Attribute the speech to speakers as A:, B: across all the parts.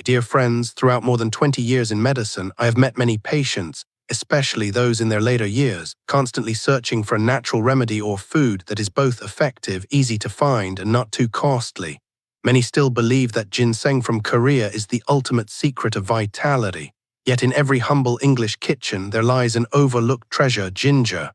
A: Dear friends, throughout more than 20 years in medicine, I have met many patients, especially those in their later years, constantly searching for a natural remedy or food that is both effective, easy to find, and not too costly. Many still believe that ginseng from Korea is the ultimate secret of vitality. Yet in every humble English kitchen there lies an overlooked treasure, ginger.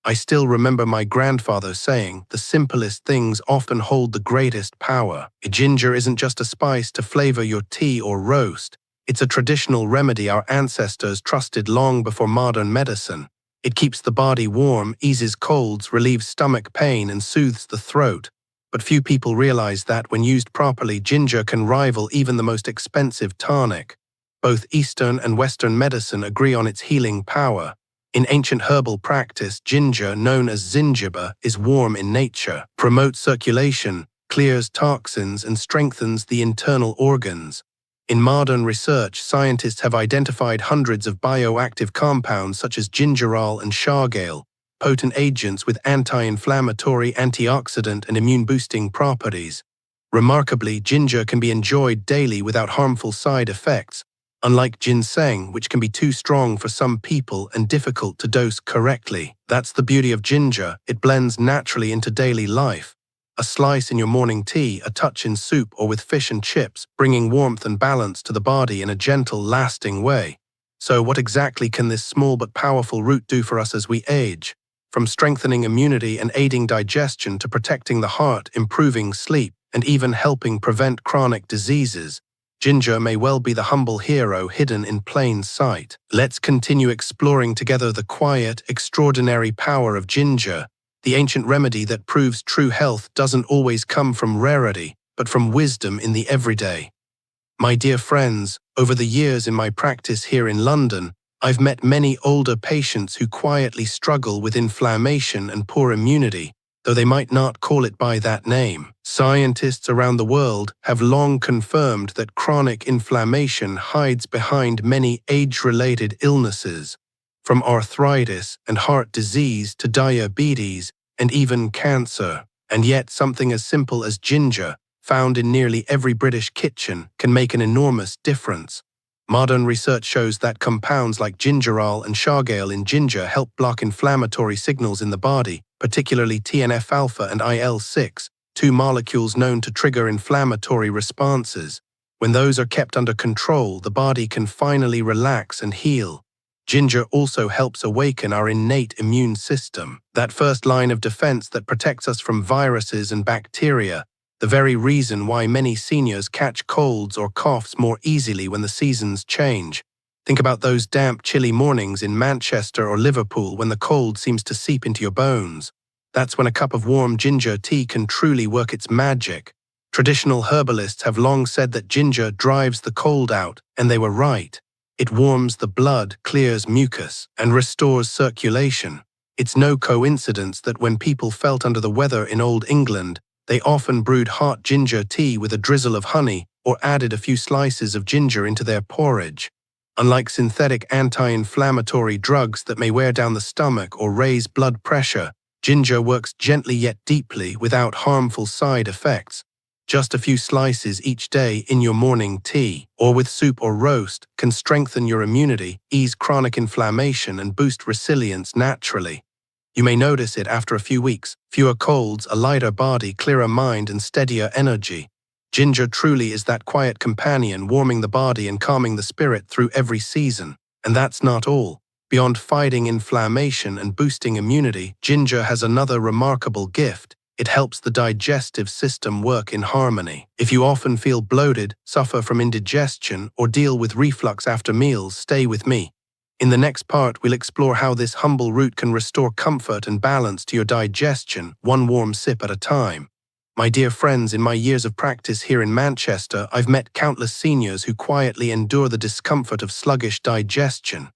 A: I still remember my grandfather saying, the simplest things often hold the greatest power. Ginger isn't just a spice to flavor your tea or roast. It's a traditional remedy our ancestors trusted long before modern medicine. It keeps the body warm, eases colds, relieves stomach pain, and soothes the throat. But few people realize that when used properly, ginger can rival even the most expensive tonic. Both Eastern and Western medicine agree on its healing power. In ancient herbal practice, ginger, known as zingiber, is warm in nature, promotes circulation, clears toxins, and strengthens the internal organs. In modern research, scientists have identified hundreds of bioactive compounds such as gingerol and shargale, potent agents with anti-inflammatory, antioxidant, and immune-boosting properties. Remarkably, ginger can be enjoyed daily without harmful side effects, unlike ginseng, which can be too strong for some people and difficult to dose correctly. That's the beauty of ginger, it blends naturally into daily life. A slice in your morning tea, a touch in soup or with fish and chips, bringing warmth and balance to the body in a gentle, lasting way. So what exactly can this small but powerful root do for us as we age? From strengthening immunity and aiding digestion to protecting the heart, improving sleep, and even helping prevent chronic diseases, ginger may well be the humble hero hidden in plain sight. Let's continue exploring together the quiet, extraordinary power of ginger. The ancient remedy that proves true health doesn't always come from rarity, but from wisdom in the everyday. My dear friends, over the years in my practice here in London, I've met many older patients who quietly struggle with inflammation and poor immunity, though they might not call it by that name. Scientists around the world have long confirmed that chronic inflammation hides behind many age-related illnesses, from arthritis and heart disease to diabetes and even cancer. And yet something as simple as ginger, found in nearly every British kitchen, can make an enormous difference. Modern research shows that compounds like gingerol and shargale in ginger help block inflammatory signals in the body, particularly TNF-alpha and IL-6, two molecules known to trigger inflammatory responses. When those are kept under control, the body can finally relax and heal. Ginger also helps awaken our innate immune system, that first line of defense that protects us from viruses and bacteria, the very reason why many seniors catch colds or coughs more easily when the seasons change. Think about those damp, chilly mornings in Manchester or Liverpool when the cold seems to seep into your bones. That's when a cup of warm ginger tea can truly work its magic. Traditional herbalists have long said that ginger drives the cold out, and they were right. It warms the blood, clears mucus, and restores circulation. It's no coincidence that when people felt under the weather in Old England, they often brewed hot ginger tea with a drizzle of honey or added a few slices of ginger into their porridge. Unlike synthetic anti-inflammatory drugs that may wear down the stomach or raise blood pressure, ginger works gently yet deeply without harmful side effects. Just a few slices each day in your morning tea, or with soup or roast, can strengthen your immunity, ease chronic inflammation, and boost resilience naturally. You may notice it after a few weeks: fewer colds, a lighter body, clearer mind, and steadier energy. Ginger truly is that quiet companion, warming the body and calming the spirit through every season. And that's not all. Beyond fighting inflammation and boosting immunity, ginger has another remarkable gift. It helps the digestive system work in harmony. If you often feel bloated, suffer from indigestion, or deal with reflux after meals, stay with me. In the next part, we'll explore how this humble root can restore comfort and balance to your digestion, one warm sip at a time. My dear friends, in my years of practice here in Manchester, I've met countless seniors who quietly endure the discomfort of sluggish digestion.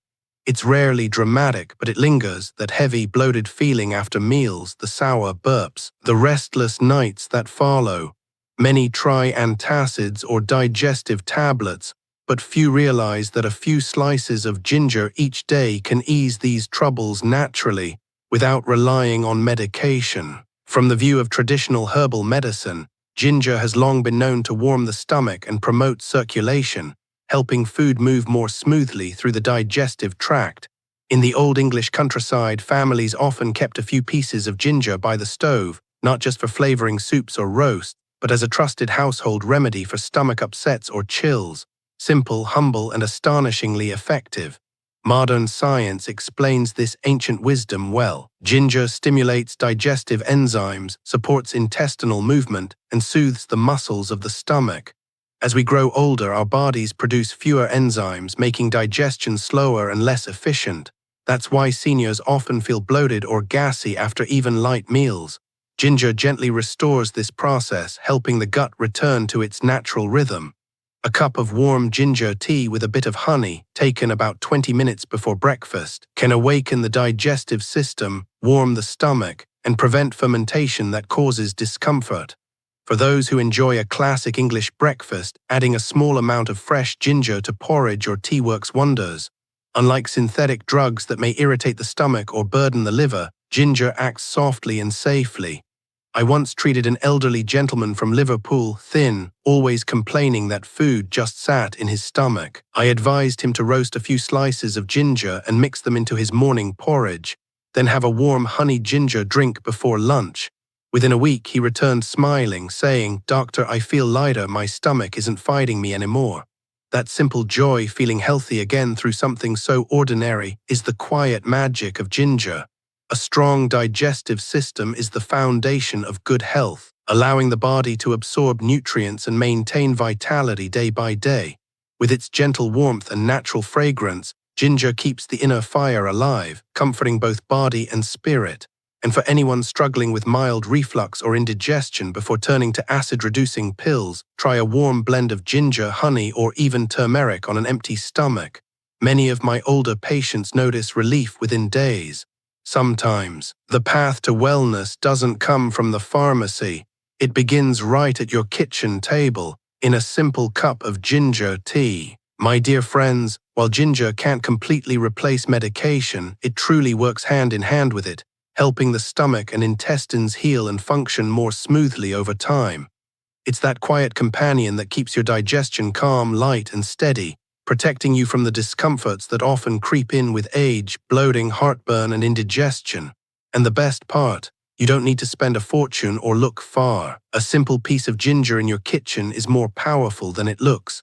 A: It's rarely dramatic, but it lingers, that heavy, bloated feeling after meals, the sour burps, the restless nights that follow. Many try antacids or digestive tablets, but few realize that a few slices of ginger each day can ease these troubles naturally, without relying on medication. From the view of traditional herbal medicine, ginger has long been known to warm the stomach and promote circulation, helping food move more smoothly through the digestive tract. In the Old English countryside, families often kept a few pieces of ginger by the stove, not just for flavoring soups or roasts, but as a trusted household remedy for stomach upsets or chills. Simple, humble, and astonishingly effective. Modern science explains this ancient wisdom well. Ginger stimulates digestive enzymes, supports intestinal movement, and soothes the muscles of the stomach. As we grow older, our bodies produce fewer enzymes, making digestion slower and less efficient. That's why seniors often feel bloated or gassy after even light meals. Ginger gently restores this process, helping the gut return to its natural rhythm. A cup of warm ginger tea with a bit of honey, taken about 20 minutes before breakfast, can awaken the digestive system, warm the stomach, and prevent fermentation that causes discomfort. For those who enjoy a classic English breakfast, adding a small amount of fresh ginger to porridge or tea works wonders. Unlike synthetic drugs that may irritate the stomach or burden the liver, ginger acts softly and safely. I once treated an elderly gentleman from Liverpool, thin, always complaining that food just sat in his stomach. I advised him to roast a few slices of ginger and mix them into his morning porridge, then have a warm honey ginger drink before lunch. Within a week, he returned smiling, saying, "Doctor, I feel lighter, my stomach isn't fighting me anymore." That simple joy, feeling healthy again through something so ordinary, is the quiet magic of ginger. A strong digestive system is the foundation of good health, allowing the body to absorb nutrients and maintain vitality day by day. With its gentle warmth and natural fragrance, ginger keeps the inner fire alive, comforting both body and spirit. And for anyone struggling with mild reflux or indigestion before turning to acid-reducing pills, try a warm blend of ginger, honey, or even turmeric on an empty stomach. Many of my older patients notice relief within days. Sometimes, the path to wellness doesn't come from the pharmacy. It begins right at your kitchen table, in a simple cup of ginger tea. My dear friends, while ginger can't completely replace medication, it truly works hand in hand with it, helping the stomach and intestines heal and function more smoothly over time. It's that quiet companion that keeps your digestion calm, light, and steady, protecting you from the discomforts that often creep in with age, bloating, heartburn, and indigestion. And the best part, you don't need to spend a fortune or look far. A simple piece of ginger in your kitchen is more powerful than it looks.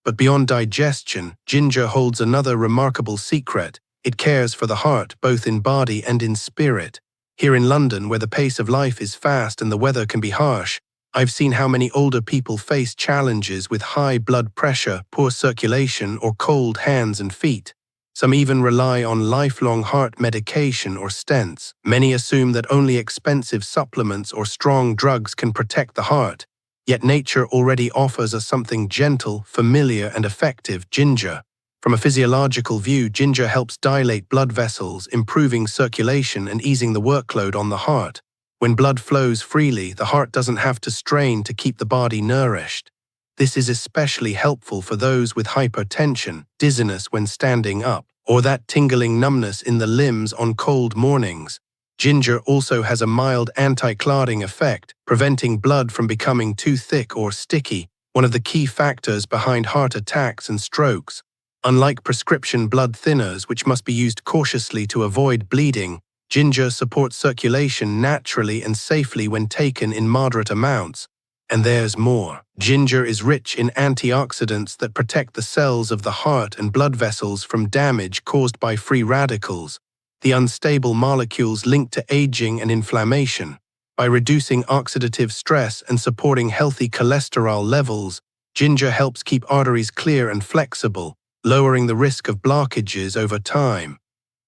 A: But beyond digestion, ginger holds another remarkable secret. It cares for the heart, both in body and in spirit. Here in London, where the pace of life is fast and the weather can be harsh, I've seen how many older people face challenges with high blood pressure, poor circulation, or cold hands and feet. Some even rely on lifelong heart medication or stents. Many assume that only expensive supplements or strong drugs can protect the heart. Yet nature already offers us something gentle, familiar, and effective: ginger. From a physiological view, ginger helps dilate blood vessels, improving circulation and easing the workload on the heart. When blood flows freely, the heart doesn't have to strain to keep the body nourished. This is especially helpful for those with hypertension, dizziness when standing up, or that tingling numbness in the limbs on cold mornings. Ginger also has a mild anti-clotting effect, preventing blood from becoming too thick or sticky, one of the key factors behind heart attacks and strokes. Unlike prescription blood thinners, which must be used cautiously to avoid bleeding, ginger supports circulation naturally and safely when taken in moderate amounts. And there's more. Ginger is rich in antioxidants that protect the cells of the heart and blood vessels from damage caused by free radicals, the unstable molecules linked to aging and inflammation. By reducing oxidative stress and supporting healthy cholesterol levels, ginger helps keep arteries clear and flexible, lowering the risk of blockages over time.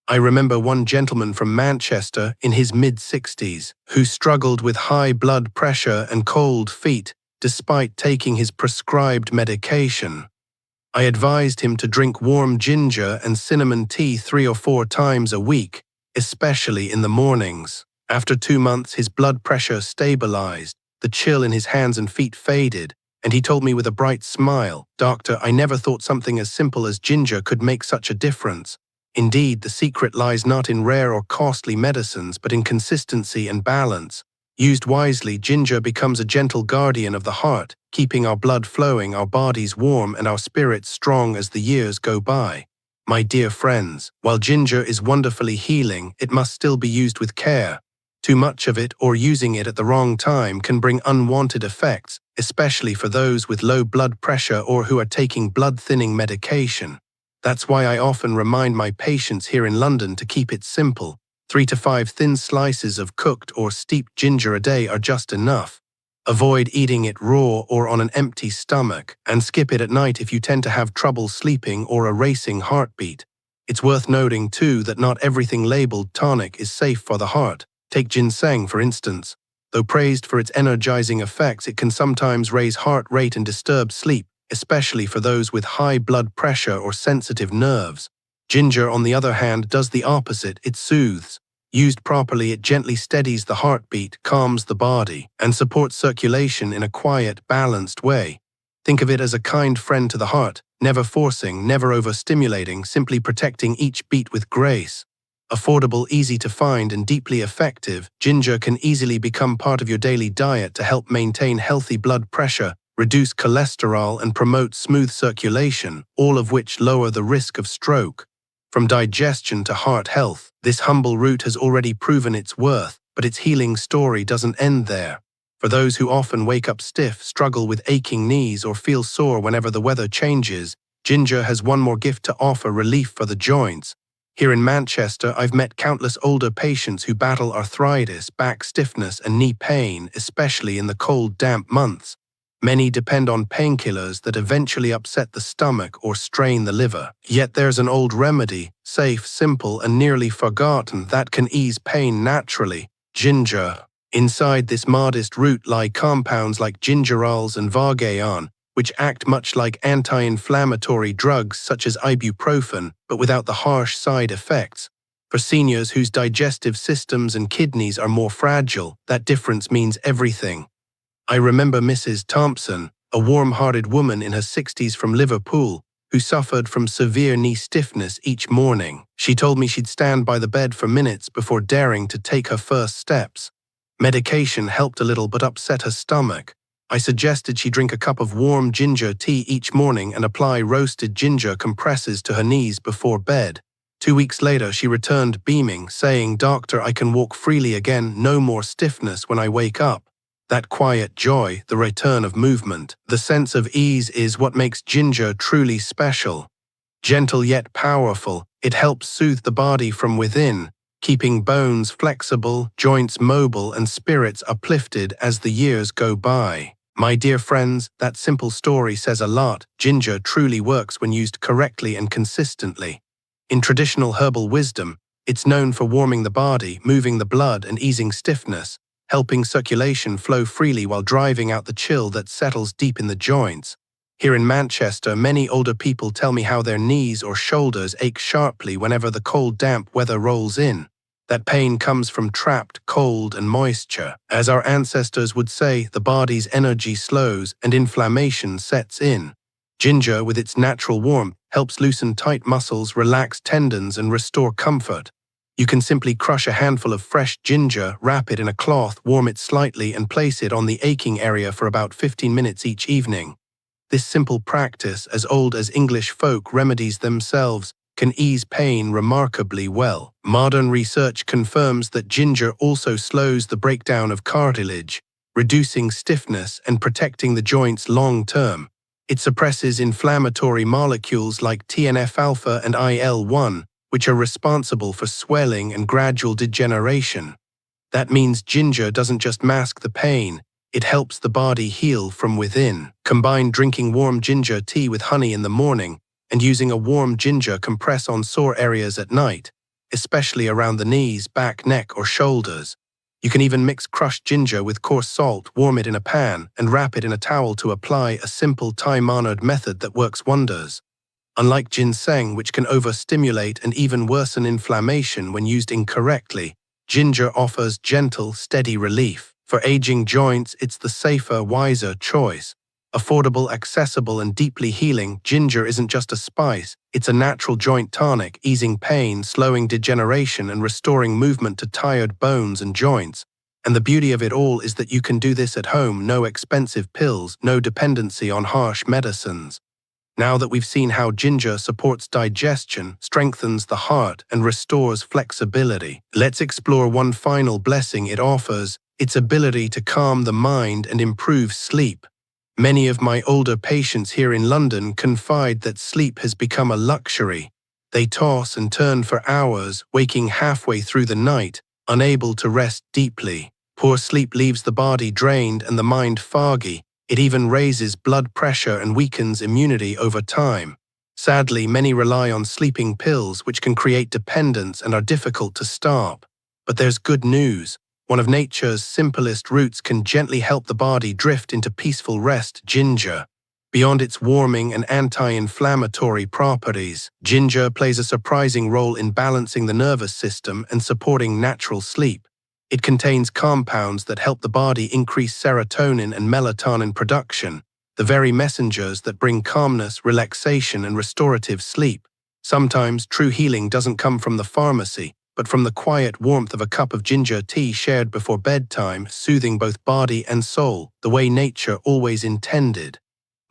A: I remember one gentleman from Manchester in his mid-60s who struggled with high blood pressure and cold feet despite taking his prescribed medication. I advised him to drink warm ginger and cinnamon tea 3 or 4 times a week, especially in the mornings. After 2 months, his blood pressure stabilized, the chill in his hands and feet faded, and he told me with a bright smile, "Doctor, I never thought something as simple as ginger could make such a difference." Indeed, the secret lies not in rare or costly medicines, but in consistency and balance. Used wisely, ginger becomes a gentle guardian of the heart, keeping our blood flowing, our bodies warm, and our spirits strong as the years go by. My dear friends, while ginger is wonderfully healing, it must still be used with care. Too much of it or using it at the wrong time can bring unwanted effects, especially for those with low blood pressure or who are taking blood-thinning medication. That's why I often remind my patients here in London to keep it simple. 3 to 5 thin slices of cooked or steeped ginger a day are just enough. Avoid eating it raw or on an empty stomach, and skip it at night if you tend to have trouble sleeping or a racing heartbeat. It's worth noting, too, that not everything labeled tonic is safe for the heart. Take ginseng, for instance. Though praised for its energizing effects, it can sometimes raise heart rate and disturb sleep, especially for those with high blood pressure or sensitive nerves. Ginger, on the other hand, does the opposite. It soothes. Used properly, it gently steadies the heartbeat, calms the body, and supports circulation in a quiet, balanced way. Think of it as a kind friend to the heart, never forcing, never overstimulating, simply protecting each beat with grace. Affordable, easy to find, and deeply effective, ginger can easily become part of your daily diet to help maintain healthy blood pressure, reduce cholesterol, and promote smooth circulation, all of which lower the risk of stroke. From digestion to heart health, this humble root has already proven its worth, but its healing story doesn't end there. For those who often wake up stiff, struggle with aching knees, or feel sore whenever the weather changes, ginger has one more gift to offer: relief for the joints. Here in Manchester, I've met countless older patients who battle arthritis, back stiffness, and knee pain, especially in the cold, damp months. Many depend on painkillers that eventually upset the stomach or strain the liver. Yet there's an old remedy, safe, simple, and nearly forgotten, that can ease pain naturally: ginger. Inside this modest root lie compounds like gingerols and Vargaon, which act much like anti-inflammatory drugs such as ibuprofen, but without the harsh side effects. For seniors whose digestive systems and kidneys are more fragile, that difference means everything. I remember Mrs. Thompson, a warm-hearted woman in her 60s from Liverpool, who suffered from severe knee stiffness each morning. She told me she'd stand by the bed for minutes before daring to take her first steps. Medication helped a little but upset her stomach. I suggested she drink a cup of warm ginger tea each morning and apply roasted ginger compresses to her knees before bed. 2 weeks later, she returned beaming, saying, "Doctor, I can walk freely again, no more stiffness when I wake up." That quiet joy, the return of movement, the sense of ease is what makes ginger truly special. Gentle yet powerful, it helps soothe the body from within, keeping bones flexible, joints mobile, and spirits uplifted as the years go by. My dear friends, that simple story says a lot. Ginger truly works when used correctly and consistently. In traditional herbal wisdom, it's known for warming the body, moving the blood, and easing stiffness, helping circulation flow freely while driving out the chill that settles deep in the joints. Here in Manchester, many older people tell me how their knees or shoulders ache sharply whenever the cold, damp weather rolls in. That pain comes from trapped cold and moisture. As our ancestors would say, the body's energy slows and inflammation sets in. Ginger, with its natural warmth, helps loosen tight muscles, relax tendons, and restore comfort. You can simply crush a handful of fresh ginger, wrap it in a cloth, warm it slightly, and place it on the aching area for about 15 minutes each evening. This simple practice, as old as English folk remedies themselves, can ease pain remarkably well. Modern research confirms that ginger also slows the breakdown of cartilage, reducing stiffness and protecting the joints long-term. It suppresses inflammatory molecules like TNF-alpha and IL-1, which are responsible for swelling and gradual degeneration. That means ginger doesn't just mask the pain, it helps the body heal from within. Combine drinking warm ginger tea with honey in the morning and using a warm ginger compress on sore areas at night, especially around the knees, back, neck, or shoulders. You can even mix crushed ginger with coarse salt, warm it in a pan, and wrap it in a towel to apply, a simple time-honored method that works wonders. Unlike ginseng, which can overstimulate and even worsen inflammation when used incorrectly, ginger offers gentle, steady relief. For aging joints, it's the safer, wiser choice. Affordable, accessible, and deeply healing, ginger isn't just a spice, it's a natural joint tonic, easing pain, slowing degeneration, and restoring movement to tired bones and joints. And the beauty of it all is that you can do this at home, no expensive pills, no dependency on harsh medicines. Now that we've seen how ginger supports digestion, strengthens the heart, and restores flexibility, let's explore one final blessing it offers: its ability to calm the mind and improve sleep. Many of my older patients here in London confide that sleep has become a luxury. They toss and turn for hours, waking halfway through the night, unable to rest deeply. Poor sleep leaves the body drained and the mind foggy. It even raises blood pressure and weakens immunity over time. Sadly, many rely on sleeping pills, which can create dependence and are difficult to stop. But there's good news. One of nature's simplest roots can gently help the body drift into peaceful rest: ginger. Beyond its warming and anti-inflammatory properties, ginger plays a surprising role in balancing the nervous system and supporting natural sleep. It contains compounds that help the body increase serotonin and melatonin production, the very messengers that bring calmness, relaxation, and restorative sleep. Sometimes true healing doesn't come from the pharmacy, but from the quiet warmth of a cup of ginger tea shared before bedtime, soothing both body and soul, the way nature always intended.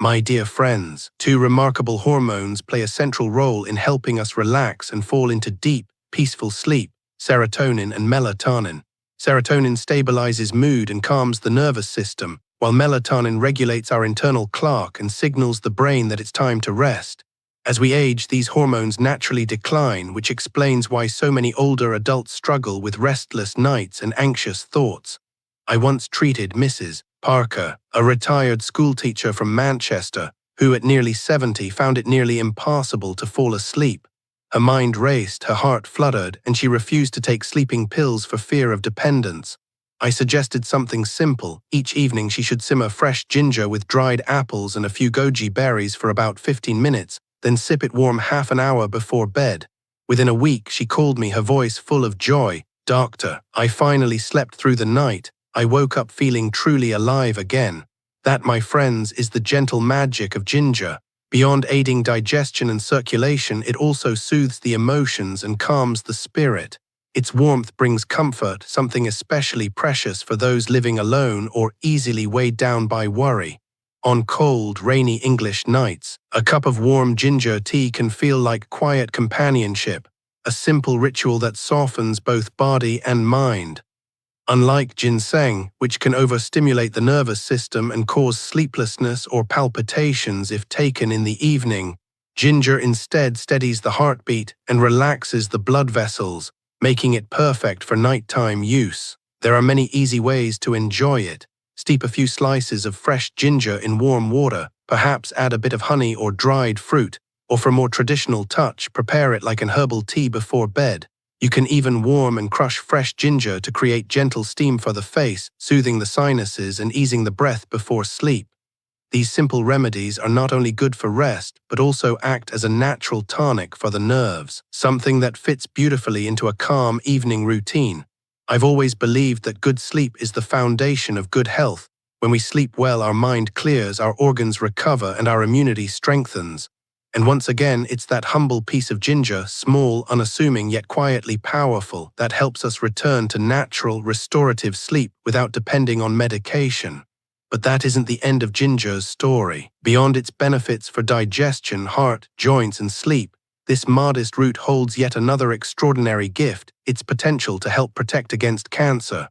A: My dear friends, two remarkable hormones play a central role in helping us relax and fall into deep, peaceful sleep: serotonin and melatonin. Serotonin stabilizes mood and calms the nervous system, while melatonin regulates our internal clock and signals the brain that it's time to rest. As we age, these hormones naturally decline, which explains why so many older adults struggle with restless nights and anxious thoughts. I once treated Mrs. Parker, a retired schoolteacher from Manchester, who at nearly 70 found it nearly impossible to fall asleep. Her mind raced, her heart fluttered, and she refused to take sleeping pills for fear of dependence. I suggested something simple. Each evening she should simmer fresh ginger with dried apples and a few goji berries for about 15 minutes, then sip it warm half an hour before bed. Within a week, she called me, her voice full of joy. "Doctor, I finally slept through the night. I woke up feeling truly alive again." That, my friends, is the gentle magic of ginger. Beyond aiding digestion and circulation, it also soothes the emotions and calms the spirit. Its warmth brings comfort, something especially precious for those living alone or easily weighed down by worry. On cold, rainy English nights, a cup of warm ginger tea can feel like quiet companionship, a simple ritual that softens both body and mind. Unlike ginseng, which can overstimulate the nervous system and cause sleeplessness or palpitations if taken in the evening, ginger instead steadies the heartbeat and relaxes the blood vessels, making it perfect for nighttime use. There are many easy ways to enjoy it. Steep a few slices of fresh ginger in warm water, perhaps add a bit of honey or dried fruit, or for a more traditional touch, prepare it like an herbal tea before bed. You can even warm and crush fresh ginger to create gentle steam for the face, soothing the sinuses and easing the breath before sleep. These simple remedies are not only good for rest, but also act as a natural tonic for the nerves, something that fits beautifully into a calm evening routine. I've always believed that good sleep is the foundation of good health. When we sleep well, our mind clears, our organs recover, and our immunity strengthens. And once again, it's that humble piece of ginger, small, unassuming, yet quietly powerful, that helps us return to natural, restorative sleep without depending on medication. But that isn't the end of ginger's story. Beyond its benefits for digestion, heart, joints, and sleep, this modest root holds yet another extraordinary gift: its potential to help protect against cancer.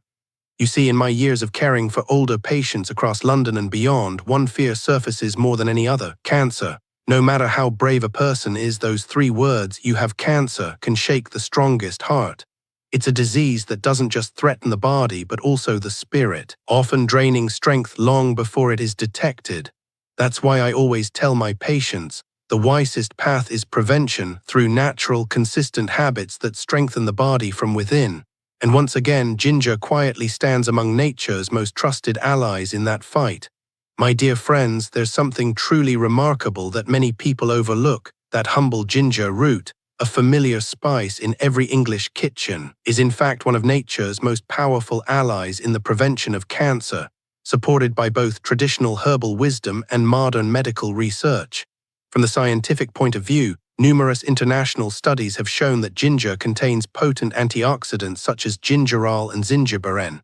A: You see, in my years of caring for older patients across London and beyond, one fear surfaces more than any other: cancer. No matter how brave a person is, those three words, "you have cancer," can shake the strongest heart. It's a disease that doesn't just threaten the body, but also the spirit, often draining strength long before it is detected. That's why I always tell my patients, the wisest path is prevention through natural, consistent habits that strengthen the body from within. And once again, ginger quietly stands among nature's most trusted allies in that fight. My dear friends, there's something truly remarkable that many people overlook: that humble ginger root, a familiar spice in every English kitchen, is in fact one of nature's most powerful allies in the prevention of cancer, supported by both traditional herbal wisdom and modern medical research. From the scientific point of view, numerous international studies have shown that ginger contains potent antioxidants such as gingerol and zingiberin.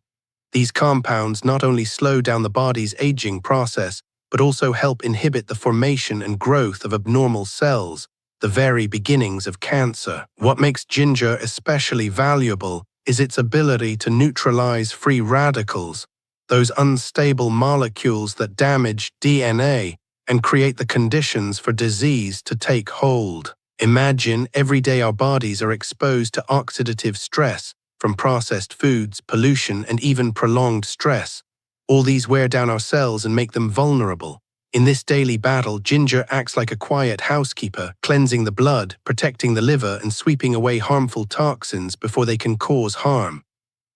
A: These compounds not only slow down the body's aging process, but also help inhibit the formation and growth of abnormal cells, the very beginnings of cancer. What makes ginger especially valuable is its ability to neutralize free radicals, those unstable molecules that damage DNA and create the conditions for disease to take hold. Imagine every day our bodies are exposed to oxidative stress from processed foods, pollution, and even prolonged stress. All these wear down our cells and make them vulnerable. In this daily battle, ginger acts like a quiet housekeeper, cleansing the blood, protecting the liver, and sweeping away harmful toxins before they can cause harm.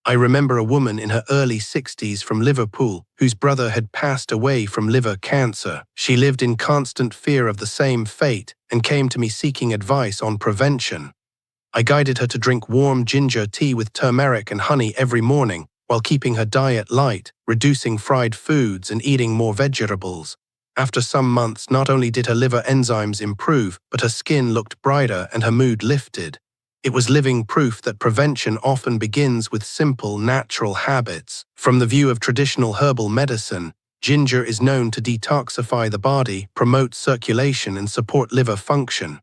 A: I remember a woman in her early 60s from Liverpool whose brother had passed away from liver cancer. She lived in constant fear of the same fate and came to me seeking advice on prevention. I guided her to drink warm ginger tea with turmeric and honey every morning while keeping her diet light, reducing fried foods and eating more vegetables. After some months, not only did her liver enzymes improve, but her skin looked brighter and her mood lifted. It was living proof that prevention often begins with simple, natural habits. From the view of traditional herbal medicine, ginger is known to detoxify the body, promote circulation, and support liver function.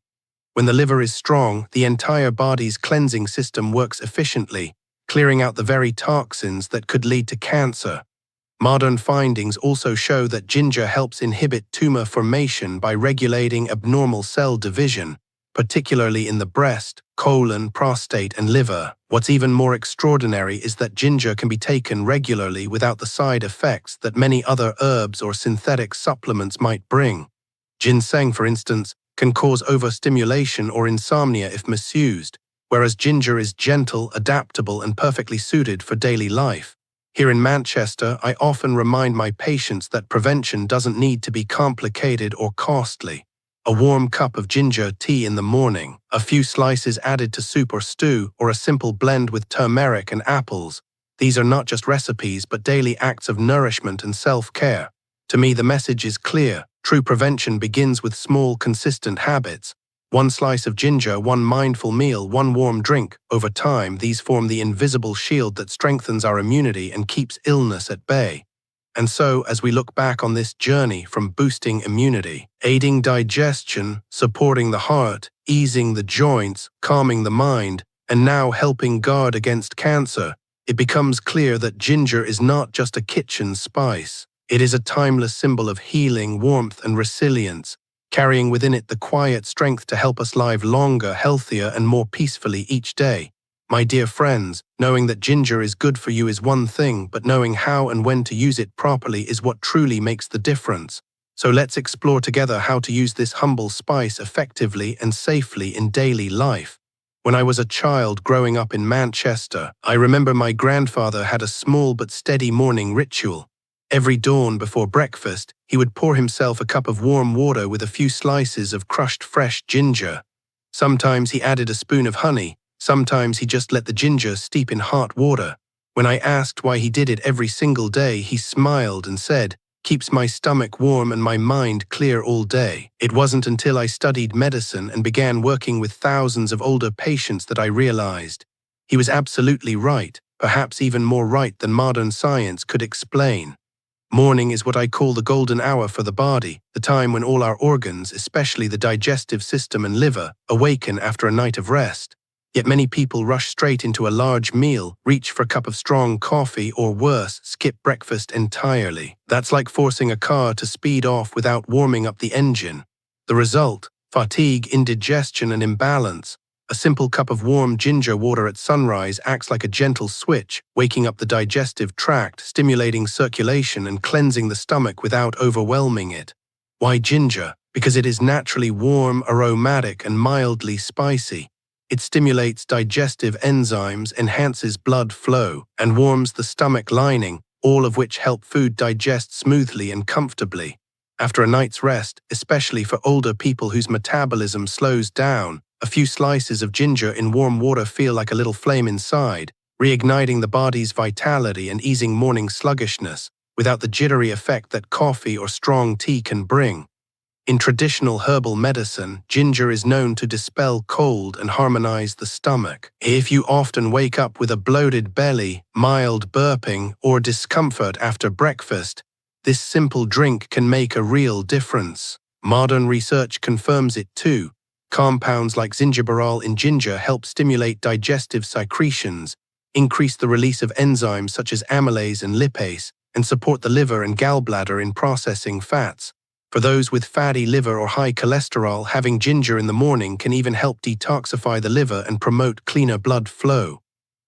A: When the liver is strong, the entire body's cleansing system works efficiently, clearing out the very toxins that could lead to cancer. Modern findings also show that ginger helps inhibit tumor formation by regulating abnormal cell division, particularly in the breast, colon, prostate, and liver. What's even more extraordinary is that ginger can be taken regularly without the side effects that many other herbs or synthetic supplements might bring. Ginseng, for instance, can cause overstimulation or insomnia if misused, whereas ginger is gentle, adaptable, and perfectly suited for daily life. Here in Manchester, I often remind my patients that prevention doesn't need to be complicated or costly. A warm cup of ginger tea in the morning, a few slices added to soup or stew, or a simple blend with turmeric and apples. These are not just recipes but daily acts of nourishment and self-care. To me, the message is clear. True prevention begins with small, consistent habits. One slice of ginger, one mindful meal, one warm drink. Over time, these form the invisible shield that strengthens our immunity and keeps illness at bay. And so, as we look back on this journey from boosting immunity, aiding digestion, supporting the heart, easing the joints, calming the mind, and now helping guard against cancer, it becomes clear that ginger is not just a kitchen spice. It is a timeless symbol of healing, warmth, and resilience, carrying within it the quiet strength to help us live longer, healthier, and more peacefully each day. My dear friends, knowing that ginger is good for you is one thing, but knowing how and when to use it properly is what truly makes the difference. So let's explore together how to use this humble spice effectively and safely in daily life. When I was a child growing up in Manchester, I remember my grandfather had a small but steady morning ritual. Every dawn before breakfast, he would pour himself a cup of warm water with a few slices of crushed fresh ginger. Sometimes he added a spoon of honey. Sometimes he just let the ginger steep in hot water. When I asked why he did it every single day, he smiled and said, "Keeps my stomach warm and my mind clear all day." It wasn't until I studied medicine and began working with thousands of older patients that I realized he was absolutely right, perhaps even more right than modern science could explain. Morning is what I call the golden hour for the body, the time when all our organs, especially the digestive system and liver, awaken after a night of rest. Yet many people rush straight into a large meal, reach for a cup of strong coffee, or worse, skip breakfast entirely. That's like forcing a car to speed off without warming up the engine. The result? Fatigue, indigestion, and imbalance. A simple cup of warm ginger water at sunrise acts like a gentle switch, waking up the digestive tract, stimulating circulation, and cleansing the stomach without overwhelming it. Why ginger? Because it is naturally warm, aromatic, and mildly spicy. It stimulates digestive enzymes, enhances blood flow, and warms the stomach lining, all of which help food digest smoothly and comfortably. After a night's rest, especially for older people whose metabolism slows down, a few slices of ginger in warm water feel like a little flame inside, reigniting the body's vitality and easing morning sluggishness, without the jittery effect that coffee or strong tea can bring. In traditional herbal medicine, ginger is known to dispel cold and harmonize the stomach. If you often wake up with a bloated belly, mild burping, or discomfort after breakfast, this simple drink can make a real difference. Modern research confirms it too. Compounds like zingiberol in ginger help stimulate digestive secretions, increase the release of enzymes such as amylase and lipase, and support the liver and gallbladder in processing fats. For those with fatty liver or high cholesterol, having ginger in the morning can even help detoxify the liver and promote cleaner blood flow.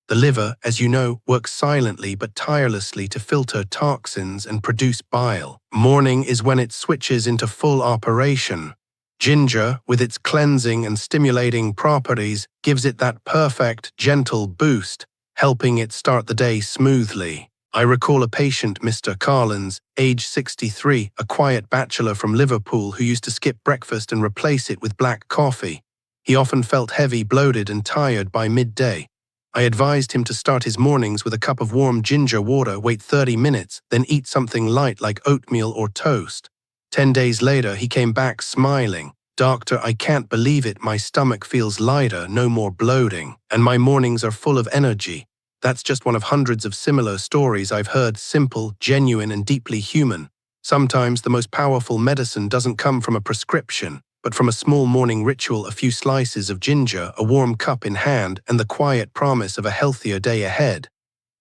A: The liver, as you know, works silently but tirelessly to filter toxins and produce bile. Morning is when it switches into full operation. Ginger, with its cleansing and stimulating properties, gives it that perfect, gentle boost, helping it start the day smoothly. I recall a patient, Mr. Carlins, age 63, a quiet bachelor from Liverpool who used to skip breakfast and replace it with black coffee. He often felt heavy, bloated, and tired by midday. I advised him to start his mornings with a cup of warm ginger water, wait 30 minutes, then eat something light like oatmeal or toast. 10 days later, he came back smiling. "Doctor, I can't believe it. My stomach feels lighter, no more bloating, and my mornings are full of energy." That's just one of hundreds of similar stories I've heard, simple, genuine, and deeply human. Sometimes the most powerful medicine doesn't come from a prescription, but from a small morning ritual, a few slices of ginger, a warm cup in hand, and the quiet promise of a healthier day ahead.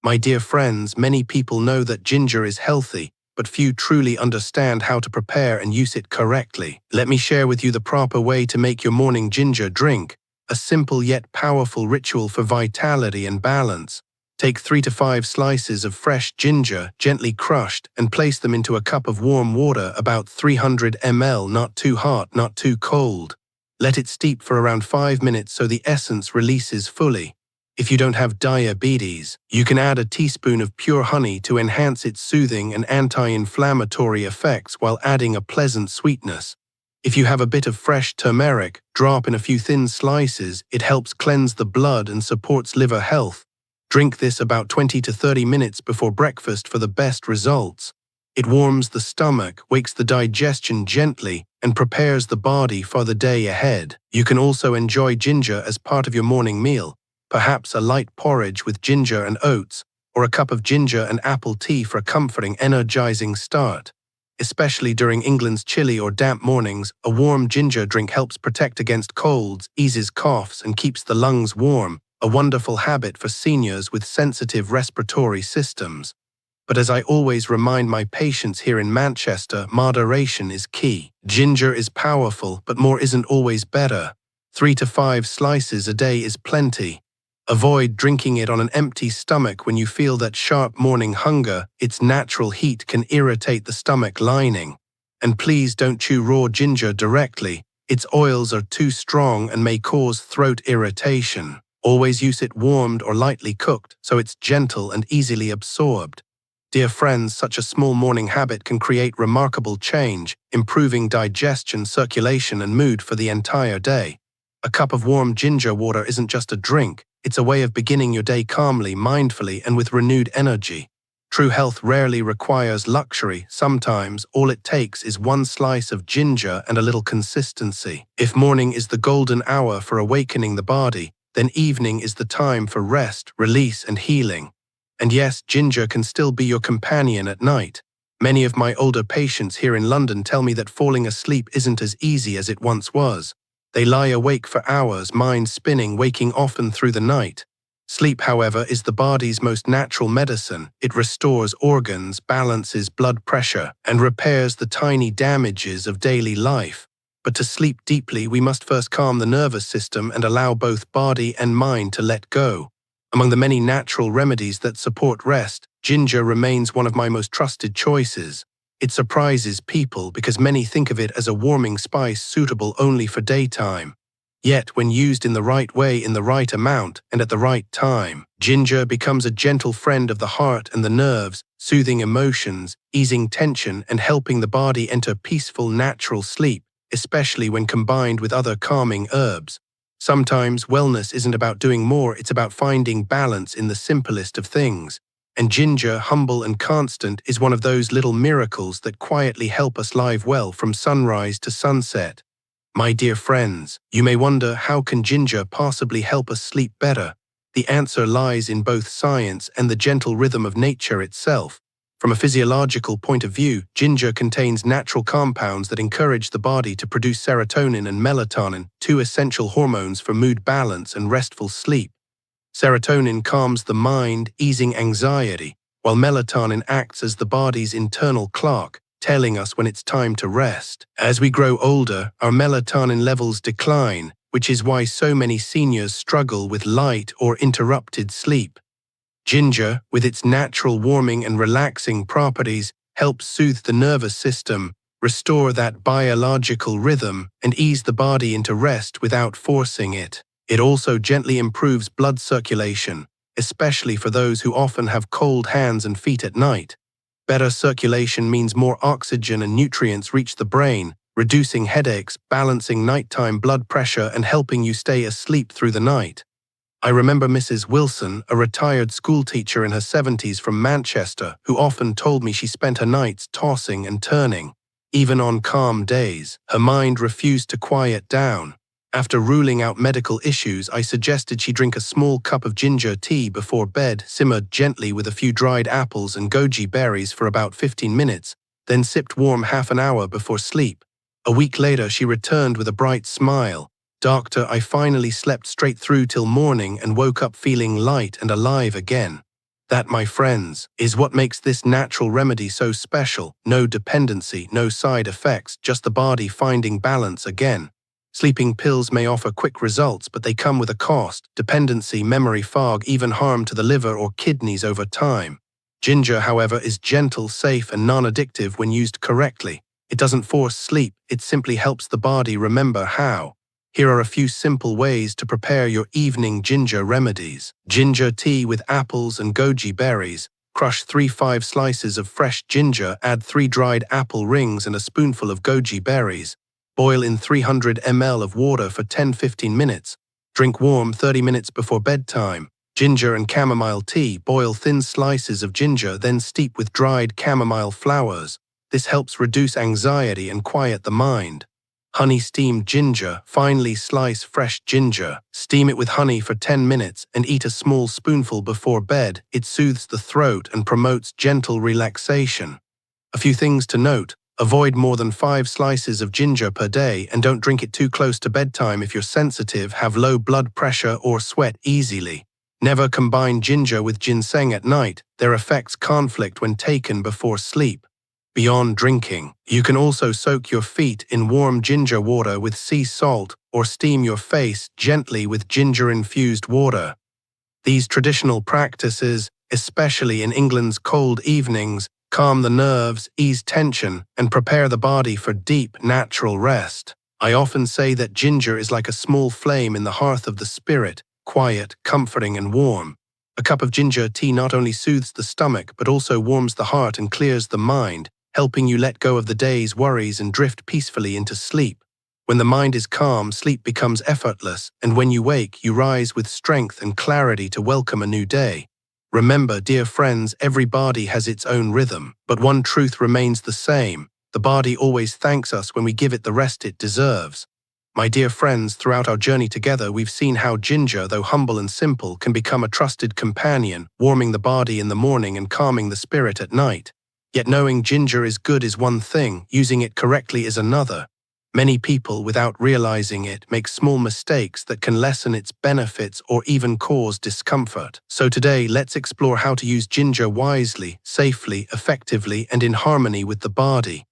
A: My dear friends, many people know that ginger is healthy, but few truly understand how to prepare and use it correctly. Let me share with you the proper way to make your morning ginger drink, a simple yet powerful ritual for vitality and balance. Take 3 to 5 slices of fresh ginger, gently crushed, and place them into a cup of warm water, about 300 ml, not too hot, not too cold. Let it steep for around 5 minutes so the essence releases fully. If you don't have diabetes, you can add a teaspoon of pure honey to enhance its soothing and anti-inflammatory effects while adding a pleasant sweetness. If you have a bit of fresh turmeric, drop in a few thin slices. It helps cleanse the blood and supports liver health. Drink this about 20 to 30 minutes before breakfast for the best results. It warms the stomach, wakes the digestion gently, and prepares the body for the day ahead. You can also enjoy ginger as part of your morning meal, perhaps a light porridge with ginger and oats, or a cup of ginger and apple tea for a comforting, energizing start. Especially during England's chilly or damp mornings, a warm ginger drink helps protect against colds, eases coughs, and keeps the lungs warm. A wonderful habit for seniors with sensitive respiratory systems. But as I always remind my patients here in Manchester, moderation is key. Ginger is powerful, but more isn't always better. 3 to 5 slices a day is plenty. Avoid drinking it on an empty stomach when you feel that sharp morning hunger. Its natural heat can irritate the stomach lining. And please don't chew raw ginger directly. Its oils are too strong and may cause throat irritation. Always use it warmed or lightly cooked so it's gentle and easily absorbed. Dear friends, such a small morning habit can create remarkable change, improving digestion, circulation, and mood for the entire day. A cup of warm ginger water isn't just a drink, it's a way of beginning your day calmly, mindfully, and with renewed energy. True health rarely requires luxury. Sometimes all it takes is one slice of ginger and a little consistency. If morning is the golden hour for awakening the body, then evening is the time for rest, release, and healing. And yes, ginger can still be your companion at night. Many of my older patients here in London tell me that falling asleep isn't as easy as it once was. They lie awake for hours, mind spinning, waking often through the night. Sleep, however, is the body's most natural medicine. It restores organs, balances blood pressure, and repairs the tiny damages of daily life. But to sleep deeply, we must first calm the nervous system and allow both body and mind to let go. Among the many natural remedies that support rest, ginger remains one of my most trusted choices. It surprises people because many think of it as a warming spice suitable only for daytime. Yet, when used in the right way, in the right amount, and at the right time, ginger becomes a gentle friend of the heart and the nerves, soothing emotions, easing tension, and helping the body enter peaceful, natural sleep, especially when combined with other calming herbs. Sometimes wellness isn't about doing more, it's about finding balance in the simplest of things. And ginger, humble and constant, is one of those little miracles that quietly help us live well from sunrise to sunset. My dear friends, you may wonder, how can ginger possibly help us sleep better? The answer lies in both science and the gentle rhythm of nature itself. From a physiological point of view, ginger contains natural compounds that encourage the body to produce serotonin and melatonin, two essential hormones for mood balance and restful sleep. Serotonin calms the mind, easing anxiety, while melatonin acts as the body's internal clock, telling us when it's time to rest. As we grow older, our melatonin levels decline, which is why so many seniors struggle with light or interrupted sleep. Ginger, with its natural warming and relaxing properties, helps soothe the nervous system, restore that biological rhythm, and ease the body into rest without forcing it. It also gently improves blood circulation, especially for those who often have cold hands and feet at night. Better circulation means more oxygen and nutrients reach the brain, reducing headaches, balancing nighttime blood pressure, and helping you stay asleep through the night. I remember Mrs. Wilson, a retired schoolteacher in her 70s from Manchester, who often told me she spent her nights tossing and turning. Even on calm days, her mind refused to quiet down. After ruling out medical issues, I suggested she drink a small cup of ginger tea before bed, simmered gently with a few dried apples and goji berries for about 15 minutes, then sipped warm half an hour before sleep. A week later, she returned with a bright smile. "Doctor, I finally slept straight through till morning and woke up feeling light and alive again." That, my friends, is what makes this natural remedy so special. No dependency, no side effects, just the body finding balance again. Sleeping pills may offer quick results, but they come with a cost: dependency, memory fog, even harm to the liver or kidneys over time. Ginger, however, is gentle, safe, and non-addictive when used correctly. It doesn't force sleep, it simply helps the body remember how. Here are a few simple ways to prepare your evening ginger remedies. Ginger tea with apples and goji berries. Crush 3-5 slices of fresh ginger, add 3 dried apple rings and a spoonful of goji berries. Boil in 300 ml of water for 10-15 minutes. Drink warm 30 minutes before bedtime. Ginger and chamomile tea. Boil thin slices of ginger, then steep with dried chamomile flowers. This helps reduce anxiety and quiet the mind. Honey steamed ginger. Finely slice fresh ginger. Steam it with honey for 10 minutes and eat a small spoonful before bed. It soothes the throat and promotes gentle relaxation. A few things to note. Avoid more than 5 slices of ginger per day, and don't drink it too close to bedtime if you're sensitive, have low blood pressure, or sweat easily. Never combine ginger with ginseng at night. Their effects conflict when taken before sleep. Beyond drinking, you can also soak your feet in warm ginger water with sea salt, or steam your face gently with ginger-infused water. These traditional practices, especially in England's cold evenings, calm the nerves, ease tension, and prepare the body for deep, natural rest. I often say that ginger is like a small flame in the hearth of the spirit, quiet, comforting, and warm. A cup of ginger tea not only soothes the stomach, but also warms the heart and clears the mind, helping you let go of the day's worries and drift peacefully into sleep. When the mind is calm, sleep becomes effortless, and when you wake, you rise with strength and clarity to welcome a new day. Remember, dear friends, every body has its own rhythm, but one truth remains the same: the body always thanks us when we give it the rest it deserves. My dear friends, throughout our journey together, we've seen how ginger, though humble and simple, can become a trusted companion, warming the body in the morning and calming the spirit at night. Yet knowing ginger is good is one thing, using it correctly is another. Many people, without realizing it, make small mistakes that can lessen its benefits or even cause discomfort. So today, let's explore how to use ginger wisely, safely, effectively, and in harmony with the body.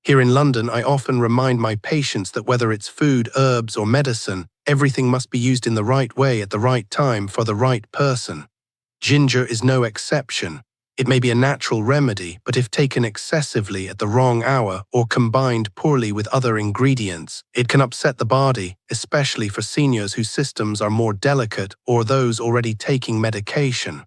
A: Here in London, I often remind my patients that whether it's food, herbs, or medicine, everything must be used in the right way at the right time for the right person. Ginger is no exception. It may be a natural remedy, but if taken excessively at the wrong hour or combined poorly with other ingredients, it can upset the body, especially for seniors whose systems are more delicate or those already taking medication.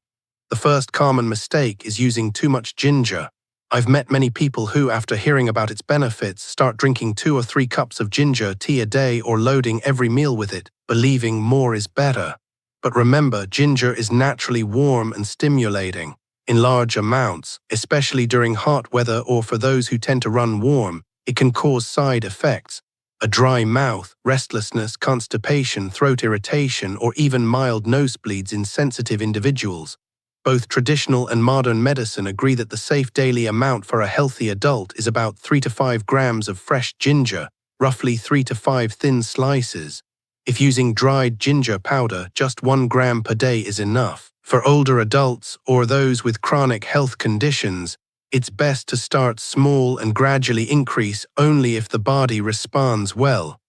A: The first common mistake is using too much ginger. I've met many people who, after hearing about its benefits, start drinking 2 or 3 cups of ginger tea a day or loading every meal with it, believing more is better. But remember, ginger is naturally warm and stimulating. in large amounts, especially during hot weather or for those who tend to run warm, it can cause side effects. A dry mouth, restlessness, constipation, throat irritation, or even mild nosebleeds in sensitive individuals. Both traditional and modern medicine agree that the safe daily amount for a healthy adult is about 3 to 5 grams of fresh ginger, roughly 3 to 5 thin slices. If using dried ginger powder, just 1 gram per day is enough. For older adults or those with chronic health conditions, it's best to start small and gradually increase only if the body responds well.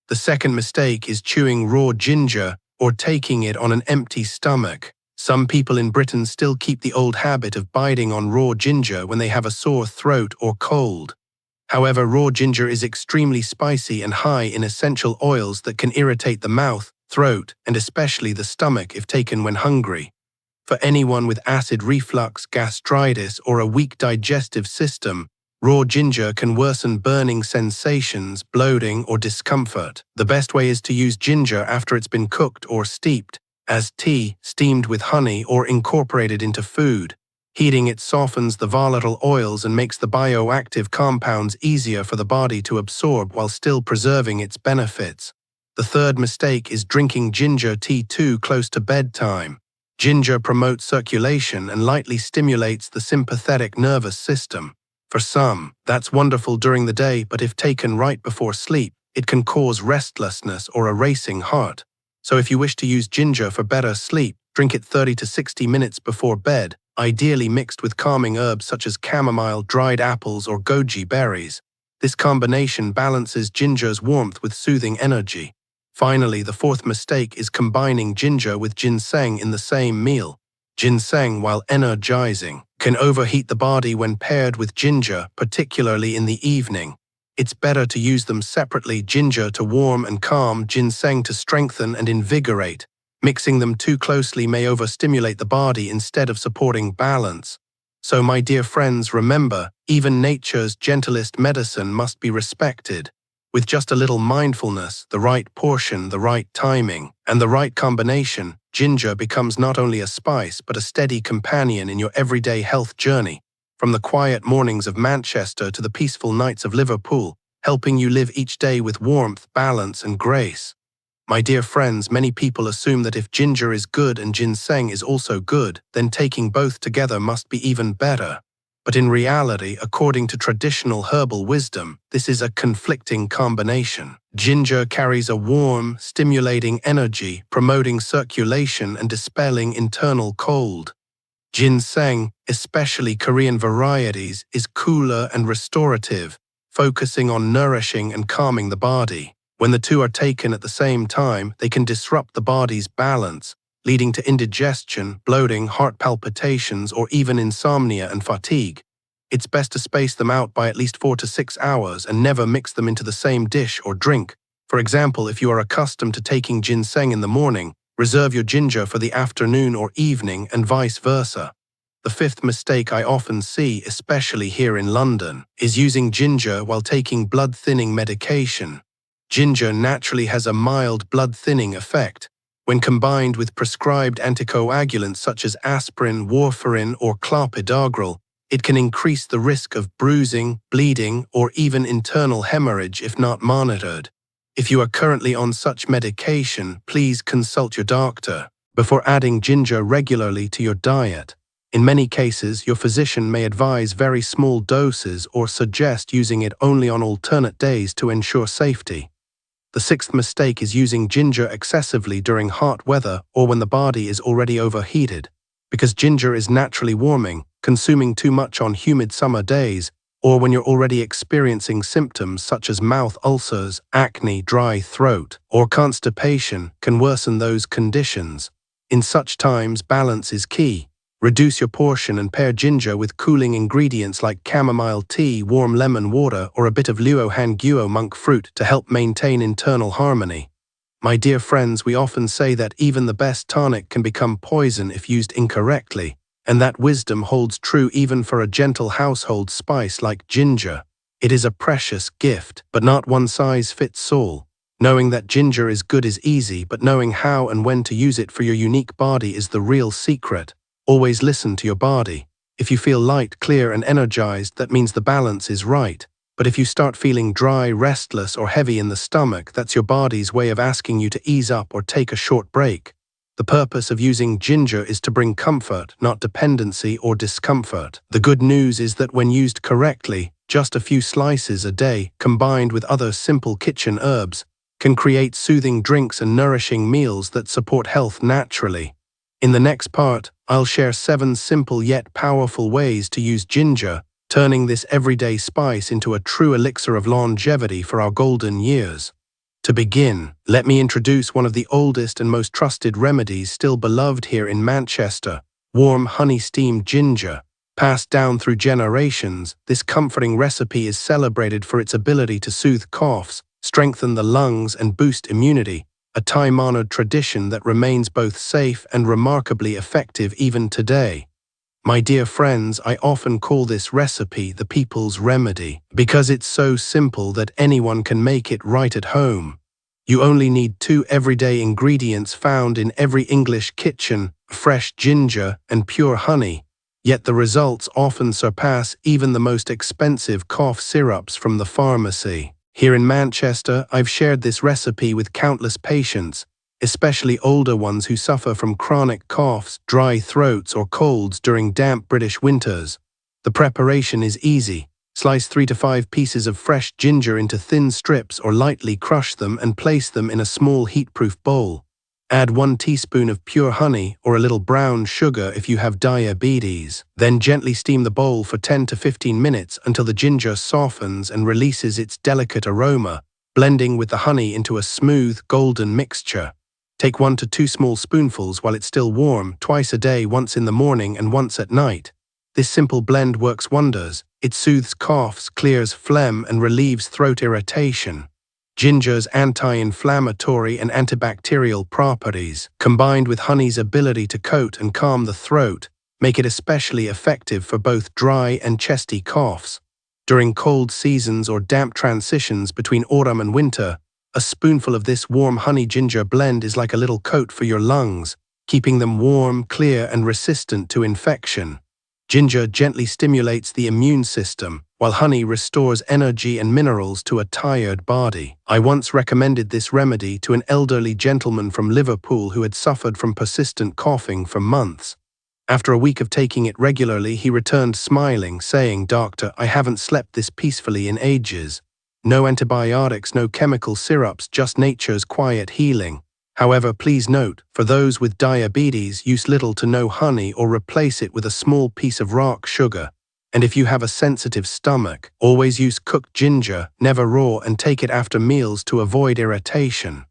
A: The second mistake is chewing raw ginger or taking it on an empty stomach. Some people in Britain still keep the old habit of biting on raw ginger when they have a sore throat or cold. However, raw ginger is extremely spicy and high in essential oils that can irritate the mouth, throat, and especially the stomach if taken when hungry. For anyone with acid reflux, gastritis, or a weak digestive system, raw ginger can worsen burning sensations, bloating, or discomfort. The best way is to use ginger after it's been cooked or steeped, as tea, steamed with honey, or incorporated into food. Heating it softens the volatile oils and makes the bioactive compounds easier for the body to absorb while still preserving its benefits. The third mistake is drinking ginger tea too close to bedtime. Ginger promotes circulation and lightly stimulates the sympathetic nervous system. For some, that's wonderful during the day, but if taken right before sleep, it can cause restlessness or a racing heart. So if you wish to use ginger for better sleep, drink it 30 to 60 minutes before bed, ideally mixed with calming herbs such as chamomile, dried apples, or goji berries. This combination balances ginger's warmth with soothing energy. Finally, the fourth mistake is combining ginger with ginseng in the same meal. Ginseng, while energizing, can overheat the body when paired with ginger, particularly in the evening. It's better to use them separately, ginger to warm and calm, ginseng to strengthen and invigorate. Mixing them too closely may overstimulate the body instead of supporting balance. So, my dear friends, remember, even nature's gentlest medicine must be respected. With just a little mindfulness, the right portion, the right timing, and the right combination, ginger becomes not only a spice but a steady companion in your everyday health journey. From the quiet mornings of Manchester to the peaceful nights of Liverpool, helping you live each day with warmth, balance, and grace. My dear friends, many people assume that if ginger is good and ginseng is also good, then taking both together must be even better. But in reality, according to traditional herbal wisdom, this is a conflicting combination. Ginger carries a warm, stimulating energy, promoting circulation and dispelling internal cold. Ginseng, especially Korean varieties, is cooler and restorative, focusing on nourishing and calming the body. When the two are taken at the same time, they can disrupt the body's balance, leading to indigestion, bloating, heart palpitations, or even insomnia and fatigue. It's best to space them out by at least 4 to 6 hours and never mix them into the same dish or drink. For example, if you are accustomed to taking ginseng in the morning, reserve your ginger for the afternoon or evening, and vice versa. The fifth mistake I often see, especially here in London, is using ginger while taking blood-thinning medication. Ginger naturally has a mild blood-thinning effect. When combined with prescribed anticoagulants such as aspirin, warfarin, or clopidogrel, it can increase the risk of bruising, bleeding, or even internal hemorrhage if not monitored. If you are currently on such medication, please consult your doctor before adding ginger regularly to your diet. In many cases, your physician may advise very small doses or suggest using it only on alternate days to ensure safety. The sixth mistake is using ginger excessively during hot weather or when the body is already overheated. Because ginger is naturally warming, consuming too much on humid summer days, or when you're already experiencing symptoms such as mouth ulcers, acne, dry throat, or constipation, can worsen those conditions. In such times, balance is key. Reduce your portion and pair ginger with cooling ingredients like chamomile tea, warm lemon water, or a bit of Luo Hanguo monk fruit to help maintain internal harmony. My dear friends, we often say that even the best tonic can become poison if used incorrectly, and that wisdom holds true even for a gentle household spice like ginger. It is a precious gift, but not one size fits all. Knowing that ginger is good is easy, but knowing how and when to use it for your unique body is the real secret. Always listen to your body. If you feel light, clear, and energized, that means the balance is right. But if you start feeling dry, restless, or heavy in the stomach, that's your body's way of asking you to ease up or take a short break. The purpose of using ginger is to bring comfort, not dependency or discomfort. The good news is that when used correctly, just a few slices a day, combined with other simple kitchen herbs, can create soothing drinks and nourishing meals that support health naturally. In the next part, I'll share 7 simple yet powerful ways to use ginger, turning this everyday spice into a true elixir of longevity for our golden years. To begin, let me introduce one of the oldest and most trusted remedies still beloved here in Manchester: warm honey-steamed ginger. Passed down through generations, this comforting recipe is celebrated for its ability to soothe coughs, strengthen the lungs, and boost immunity, a time-honored tradition that remains both safe and remarkably effective even today. My dear friends, I often call this recipe the people's remedy, because it's so simple that anyone can make it right at home. You only need 2 everyday ingredients found in every English kitchen: fresh ginger and pure honey. Yet the results often surpass even the most expensive cough syrups from the pharmacy. Here in Manchester, I've shared this recipe with countless patients, especially older ones who suffer from chronic coughs, dry throats, or colds during damp British winters. The preparation is easy. Slice 3 to 5 pieces of fresh ginger into thin strips or lightly crush them and place them in a small heat-proof bowl. Add 1 teaspoon of pure honey or a little brown sugar if you have diabetes. Then gently steam the bowl for 10 to 15 minutes until the ginger softens and releases its delicate aroma, blending with the honey into a smooth, golden mixture. Take 1 to 2 small spoonfuls while it's still warm, twice a day, once in the morning and once at night. This simple blend works wonders. It soothes coughs, clears phlegm, and relieves throat irritation. Ginger's anti-inflammatory and antibacterial properties, combined with honey's ability to coat and calm the throat, make it especially effective for both dry and chesty coughs. During cold seasons or damp transitions between autumn and winter, a spoonful of this warm honey-ginger blend is like a little coat for your lungs, keeping them warm, clear, and resistant to infection. Ginger gently stimulates the immune system, while honey restores energy and minerals to a tired body. I once recommended this remedy to an elderly gentleman from Liverpool who had suffered from persistent coughing for months. After a week of taking it regularly, he returned smiling, saying, "Doctor, I haven't slept this peacefully in ages. No antibiotics, no chemical syrups, just nature's quiet healing." However, please note, for those with diabetes, use little to no honey or replace it with a small piece of rock sugar. And if you have a sensitive stomach, always use cooked ginger, never raw, and take it after meals to avoid irritation.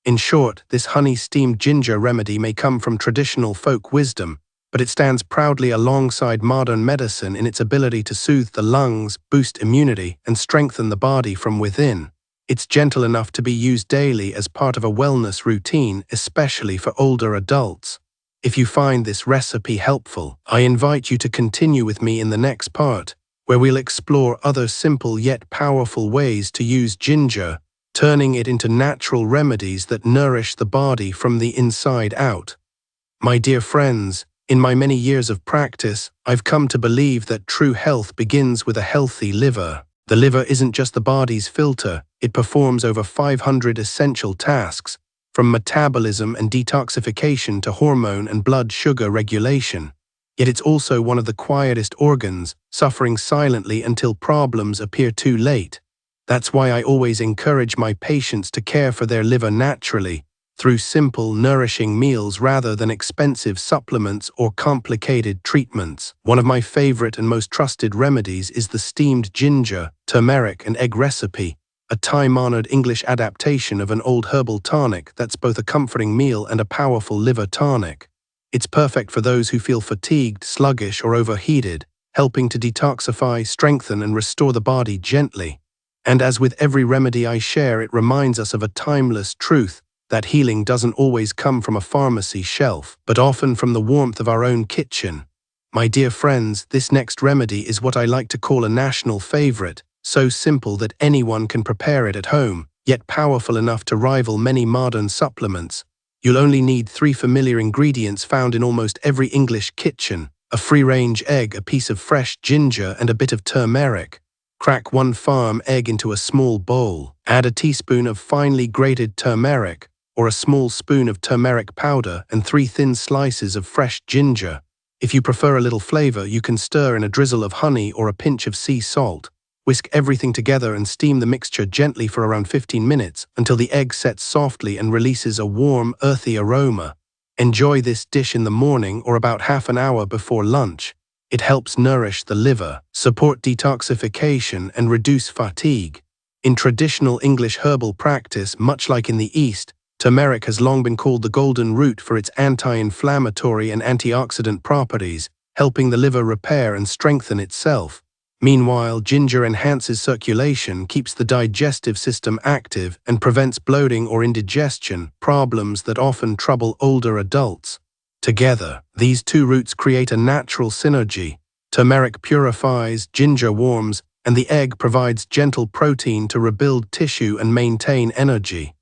A: In short, this honey-steamed ginger remedy may come from traditional folk wisdom, but it stands proudly alongside modern medicine in its ability to soothe the lungs, boost immunity, and strengthen the body from within. It's gentle enough to be used daily as part of a wellness routine, especially for older adults. If you find this recipe helpful, I invite you to continue with me in the next part, where we'll explore other simple yet powerful ways to use ginger, turning it into natural remedies that nourish the body from the inside out. My dear friends, in my many years of practice, I've come to believe that true health begins with a healthy liver. The liver isn't just the body's filter, it performs over 500 essential tasks, from metabolism and detoxification to hormone and blood sugar regulation. Yet it's also one of the quietest organs, suffering silently until problems appear too late. That's why I always encourage my patients to care for their liver naturally, through simple, nourishing meals rather than expensive supplements or complicated treatments. One of my favorite and most trusted remedies is the steamed ginger, turmeric, and egg recipe, a time-honored English adaptation of an old herbal tonic that's both a comforting meal and a powerful liver tonic. It's perfect for those who feel fatigued, sluggish, or overheated, helping to detoxify, strengthen, and restore the body gently. And as with every remedy I share, it reminds us of a timeless truth: that healing doesn't always come from a pharmacy shelf, but often from the warmth of our own kitchen. My dear friends, this next remedy is what I like to call a national favorite, so simple that anyone can prepare it at home, yet powerful enough to rival many modern supplements. You'll only need 3 familiar ingredients found in almost every English kitchen: a free-range egg, a piece of fresh ginger, and a bit of turmeric. Crack 1 farm egg into a small bowl. Add a teaspoon of finely grated turmeric, or a small spoon of turmeric powder, and 3 thin slices of fresh ginger. If you prefer a little flavor, you can stir in a drizzle of honey or a pinch of sea salt. Whisk everything together and steam the mixture gently for around 15 minutes until the egg sets softly and releases a warm, earthy aroma. Enjoy this dish in the morning or about half an hour before lunch. It helps nourish the liver, support detoxification, and reduce fatigue. In traditional English herbal practice, much like in the East, turmeric has long been called the golden root for its anti-inflammatory and antioxidant properties, helping the liver repair and strengthen itself. Meanwhile, ginger enhances circulation, keeps the digestive system active, and prevents bloating or indigestion, problems that often trouble older adults. Together, these 2 roots create a natural synergy. Turmeric purifies, ginger warms, and the egg provides gentle protein to rebuild tissue and maintain energy.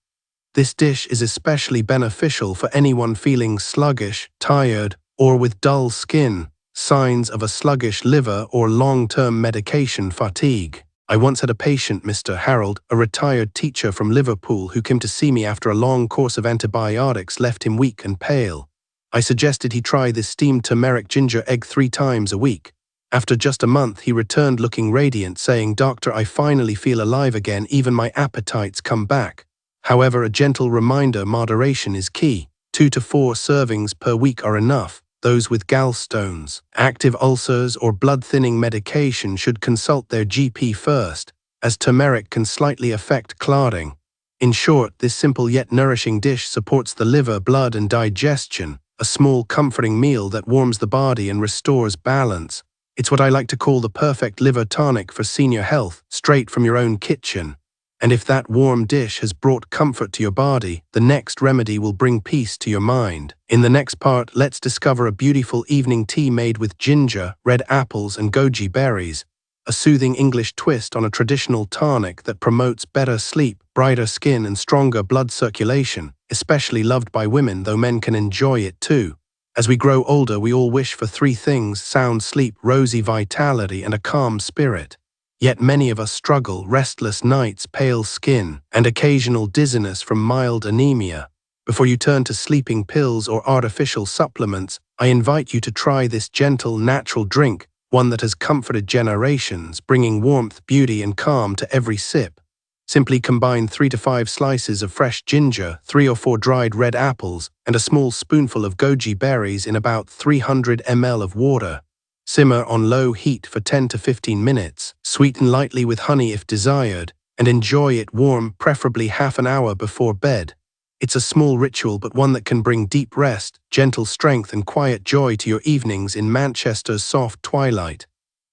A: This dish is especially beneficial for anyone feeling sluggish, tired, or with dull skin, signs of a sluggish liver or long-term medication fatigue. I once had a patient, Mr. Harold, a retired teacher from Liverpool, who came to see me after a long course of antibiotics left him weak and pale. I suggested he try this steamed turmeric ginger egg 3 times a week. After just a month, he returned looking radiant, saying, "Doctor, I finally feel alive again, even my appetite's come back." However, a gentle reminder: moderation is key. 2 to 4 servings per week are enough. Those with gallstones, active ulcers, or blood-thinning medication should consult their GP first, as turmeric can slightly affect clotting. In short, this simple yet nourishing dish supports the liver, blood, and digestion, a small comforting meal that warms the body and restores balance. It's what I like to call the perfect liver tonic for senior health, straight from your own kitchen. And if that warm dish has brought comfort to your body, the next remedy will bring peace to your mind. In the next part, let's discover a beautiful evening tea made with ginger, red apples, and goji berries, a soothing English twist on a traditional tonic that promotes better sleep, brighter skin, and stronger blood circulation, especially loved by women, though men can enjoy it too. As we grow older, we all wish for 3 things: sound sleep, rosy vitality, and a calm spirit. Yet many of us struggle: restless nights, pale skin, and occasional dizziness from mild anemia. Before you turn to sleeping pills or artificial supplements, I invite you to try this gentle, natural drink, one that has comforted generations, bringing warmth, beauty, and calm to every sip. Simply combine 3 to 5 slices of fresh ginger, 3 or 4 dried red apples, and a small spoonful of goji berries in about 300 ml of water. Simmer on low heat for 10 to 15 minutes, sweeten lightly with honey if desired, and enjoy it warm, preferably half an hour before bed. It's a small ritual, but one that can bring deep rest, gentle strength, and quiet joy to your evenings in Manchester's soft twilight.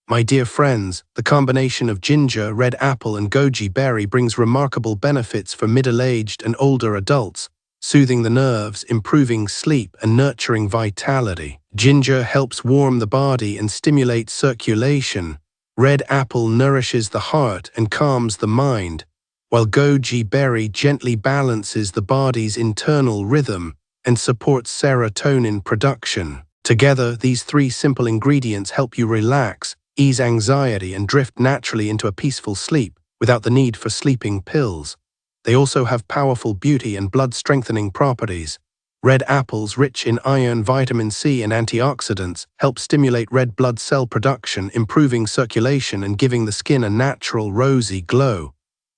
A: My dear friends, the combination of ginger, red apple, and goji berry brings remarkable benefits for middle-aged and older adults, soothing the nerves, improving sleep, and nurturing vitality. Ginger helps warm the body and stimulate circulation. Red apple nourishes the heart and calms the mind, while goji berry gently balances the body's internal rhythm and supports serotonin production. Together, these 3 simple ingredients help you relax, ease anxiety, and drift naturally into a peaceful sleep without the need for sleeping pills. They also have powerful beauty and blood-strengthening properties. Red apples, rich in iron, vitamin C, and antioxidants, help stimulate red blood cell production, improving circulation and giving the skin a natural rosy glow.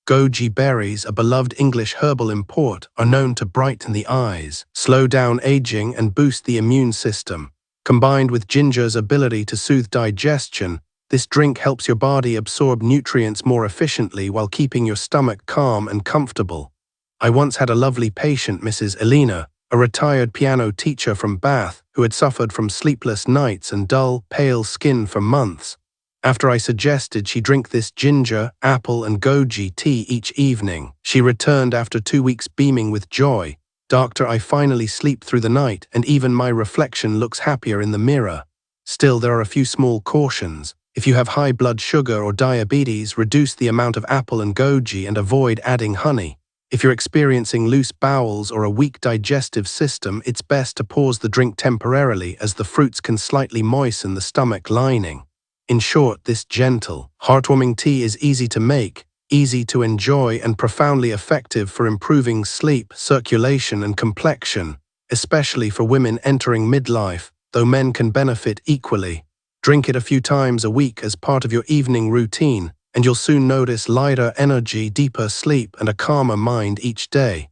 A: Goji berries, a beloved English herbal import, are known to brighten the eyes, slow down aging, and boost the immune system. Combined with ginger's ability to soothe digestion, this drink helps your body absorb nutrients more efficiently while keeping your stomach calm and comfortable. I once had a lovely patient, Mrs. Elena, a retired piano teacher from Bath, who had suffered from sleepless nights and dull, pale skin for months. After I suggested she drink this ginger, apple, and goji tea each evening, she returned after 2 weeks beaming with joy. "Doctor, I finally sleep through the night, and even my reflection looks happier in the mirror." Still, there are a few small cautions. If you have high blood sugar or diabetes, reduce the amount of apple and goji and avoid adding honey. If you're experiencing loose bowels or a weak digestive system, it's best to pause the drink temporarily as the fruits can slightly moisten the stomach lining. In short, this gentle, heartwarming tea is easy to make, easy to enjoy, and profoundly effective for improving sleep, circulation, and complexion, especially for women entering midlife, though men can benefit equally. Drink it a few times a week as part of your evening routine, and you'll soon notice lighter energy, deeper sleep, and a calmer mind each day.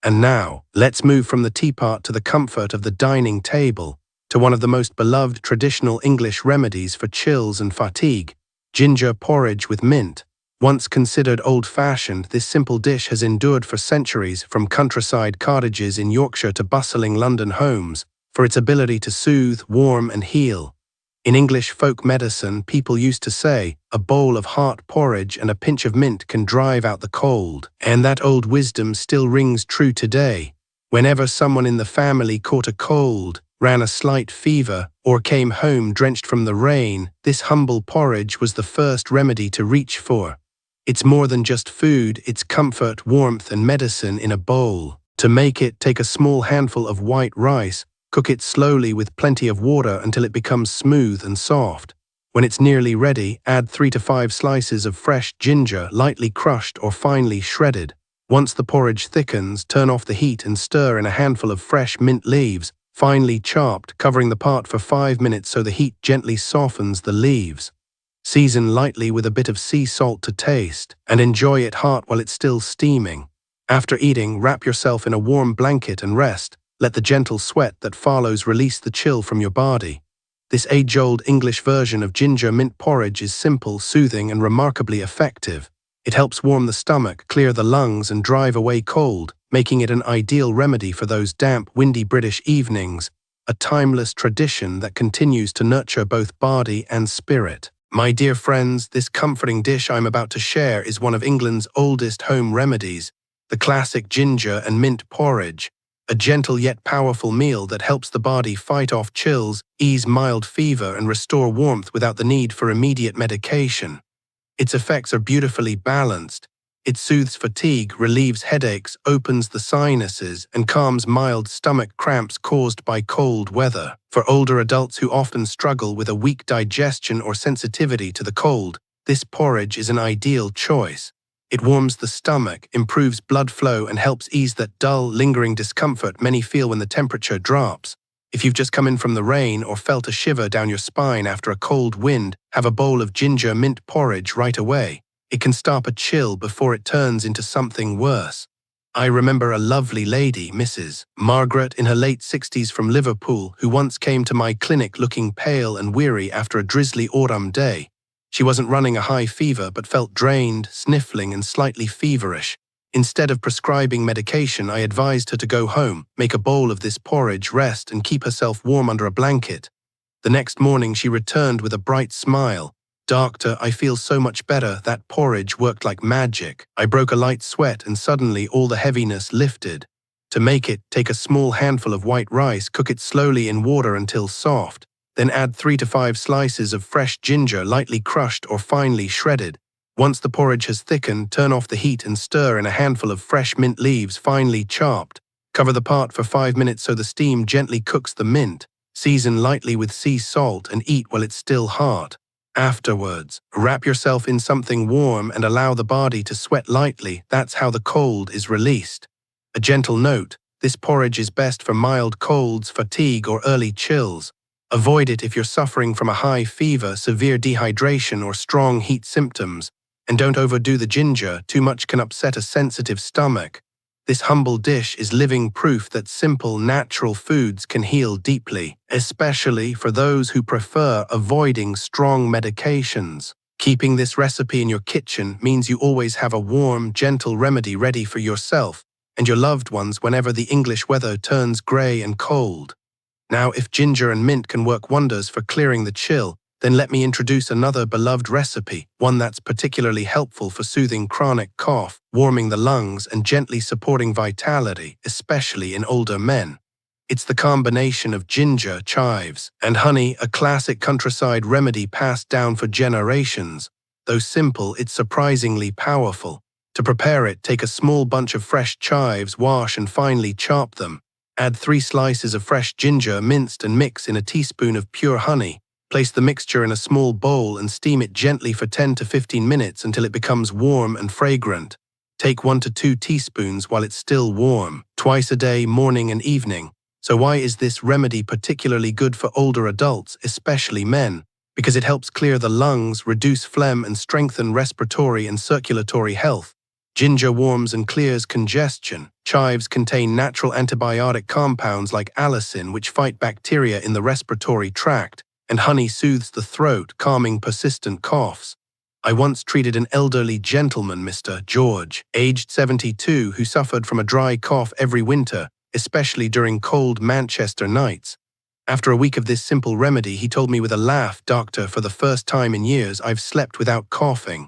A: And now, let's move from the teapot to the comfort of the dining table, to one of the most beloved traditional English remedies for chills and fatigue, ginger porridge with mint. Once considered old-fashioned, this simple dish has endured for centuries, from countryside cottages in Yorkshire to bustling London homes, for its ability to soothe, warm, and heal. In English folk medicine, people used to say, a bowl of hot porridge and a pinch of mint can drive out the cold, and that old wisdom still rings true today. Whenever someone in the family caught a cold, ran a slight fever, or came home drenched from the rain, this humble porridge was the first remedy to reach for. It's more than just food, it's comfort, warmth, and medicine in a bowl. To make it, take a small handful of white rice, cook it slowly with plenty of water until it becomes smooth and soft. When it's nearly ready, add 3 to 5 slices of fresh ginger, lightly crushed or finely shredded. Once the porridge thickens, turn off the heat and stir in a handful of fresh mint leaves, finely chopped, covering the pot for 5 minutes so the heat gently softens the leaves. Season lightly with a bit of sea salt to taste, and enjoy it hot while it's still steaming. After eating, wrap yourself in a warm blanket and rest. Let the gentle sweat that follows release the chill from your body. This age-old English version of ginger mint porridge is simple, soothing, and remarkably effective. It helps warm the stomach, clear the lungs, and drive away cold, making it an ideal remedy for those damp, windy British evenings, a timeless tradition that continues to nurture both body and spirit. My dear friends, this comforting dish I'm about to share is one of England's oldest home remedies, the classic ginger and mint porridge. A gentle yet powerful meal that helps the body fight off chills, ease mild fever, and restore warmth without the need for immediate medication. Its effects are beautifully balanced. It soothes fatigue, relieves headaches, opens the sinuses, and calms mild stomach cramps caused by cold weather. For older adults who often struggle with a weak digestion or sensitivity to the cold, this porridge is an ideal choice. It warms the stomach, improves blood flow, and helps ease that dull, lingering discomfort many feel when the temperature drops. If you've just come in from the rain or felt a shiver down your spine after a cold wind, have a bowl of ginger mint porridge right away. It can stop a chill before it turns into something worse. I remember a lovely lady, Mrs. Margaret, in her late 60s from Liverpool, who once came to my clinic looking pale and weary after a drizzly autumn day. She wasn't running a high fever but felt drained, sniffling, and slightly feverish. Instead of prescribing medication, I advised her to go home, make a bowl of this porridge, rest, and keep herself warm under a blanket. The next morning she returned with a bright smile. "Doctor, I feel so much better. That porridge worked like magic. I broke a light sweat and suddenly all the heaviness lifted." To make it, take a small handful of white rice, cook it slowly in water until soft. Then add 3 to 5 slices of fresh ginger, lightly crushed or finely shredded. Once the porridge has thickened, turn off the heat and stir in a handful of fresh mint leaves, finely chopped. Cover the pot for 5 minutes so the steam gently cooks the mint. Season lightly with sea salt and eat while it's still hot. Afterwards, wrap yourself in something warm and allow the body to sweat lightly. That's how the cold is released. A gentle note: this porridge is best for mild colds, fatigue, or early chills. Avoid it if you're suffering from a high fever, severe dehydration, or strong heat symptoms. And don't overdo the ginger, too much can upset a sensitive stomach. This humble dish is living proof that simple, natural foods can heal deeply, especially for those who prefer avoiding strong medications. Keeping this recipe in your kitchen means you always have a warm, gentle remedy ready for yourself and your loved ones whenever the English weather turns grey and cold. Now, if ginger and mint can work wonders for clearing the chill, then let me introduce another beloved recipe, one that's particularly helpful for soothing chronic cough, warming the lungs, and gently supporting vitality, especially in older men. It's the combination of ginger, chives, and honey, a classic countryside remedy passed down for generations. Though simple, it's surprisingly powerful. To prepare it, take a small bunch of fresh chives, wash and finely chop them. Add 3 slices of fresh ginger, minced, and mix in a teaspoon of pure honey. Place the mixture in a small bowl and steam it gently for 10 to 15 minutes until it becomes warm and fragrant. Take 1 to 2 teaspoons while it's still warm, twice a day, morning and evening. So why is this remedy particularly good for older adults, especially men? Because it helps clear the lungs, reduce phlegm, and strengthen respiratory and circulatory health. Ginger warms and clears congestion. Chives contain natural antibiotic compounds like allicin, which fight bacteria in the respiratory tract, and honey soothes the throat, calming persistent coughs. I once treated an elderly gentleman, Mr. George, aged 72, who suffered from a dry cough every winter, especially during cold Manchester nights. After a week of this simple remedy, he told me with a laugh, "Doctor, for the first time in years, I've slept without coughing."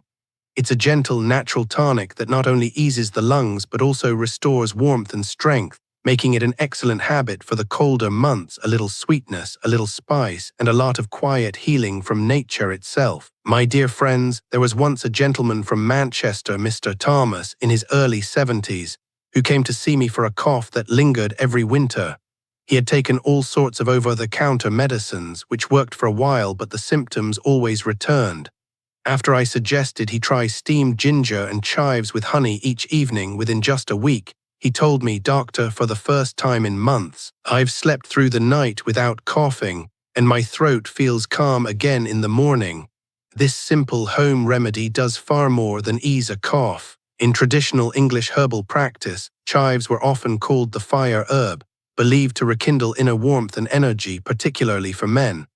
A: It's a gentle, natural tonic that not only eases the lungs but also restores warmth and strength, making it an excellent habit for the colder months. A little sweetness, a little spice, and a lot of quiet healing from nature itself. My dear friends, there was once a gentleman from Manchester, Mr. Thomas, in his early 70s, who came to see me for a cough that lingered every winter. He had taken all sorts of over-the-counter medicines, which worked for a while, but the symptoms always returned. After I suggested he try steamed ginger and chives with honey each evening, within just a week, he told me, "Doctor, for the first time in months, I've slept through the night without coughing, and my throat feels calm again in the morning." This simple home remedy does far more than ease a cough. In traditional English herbal practice, chives were often called the fire herb, believed to rekindle inner warmth and energy, particularly for men.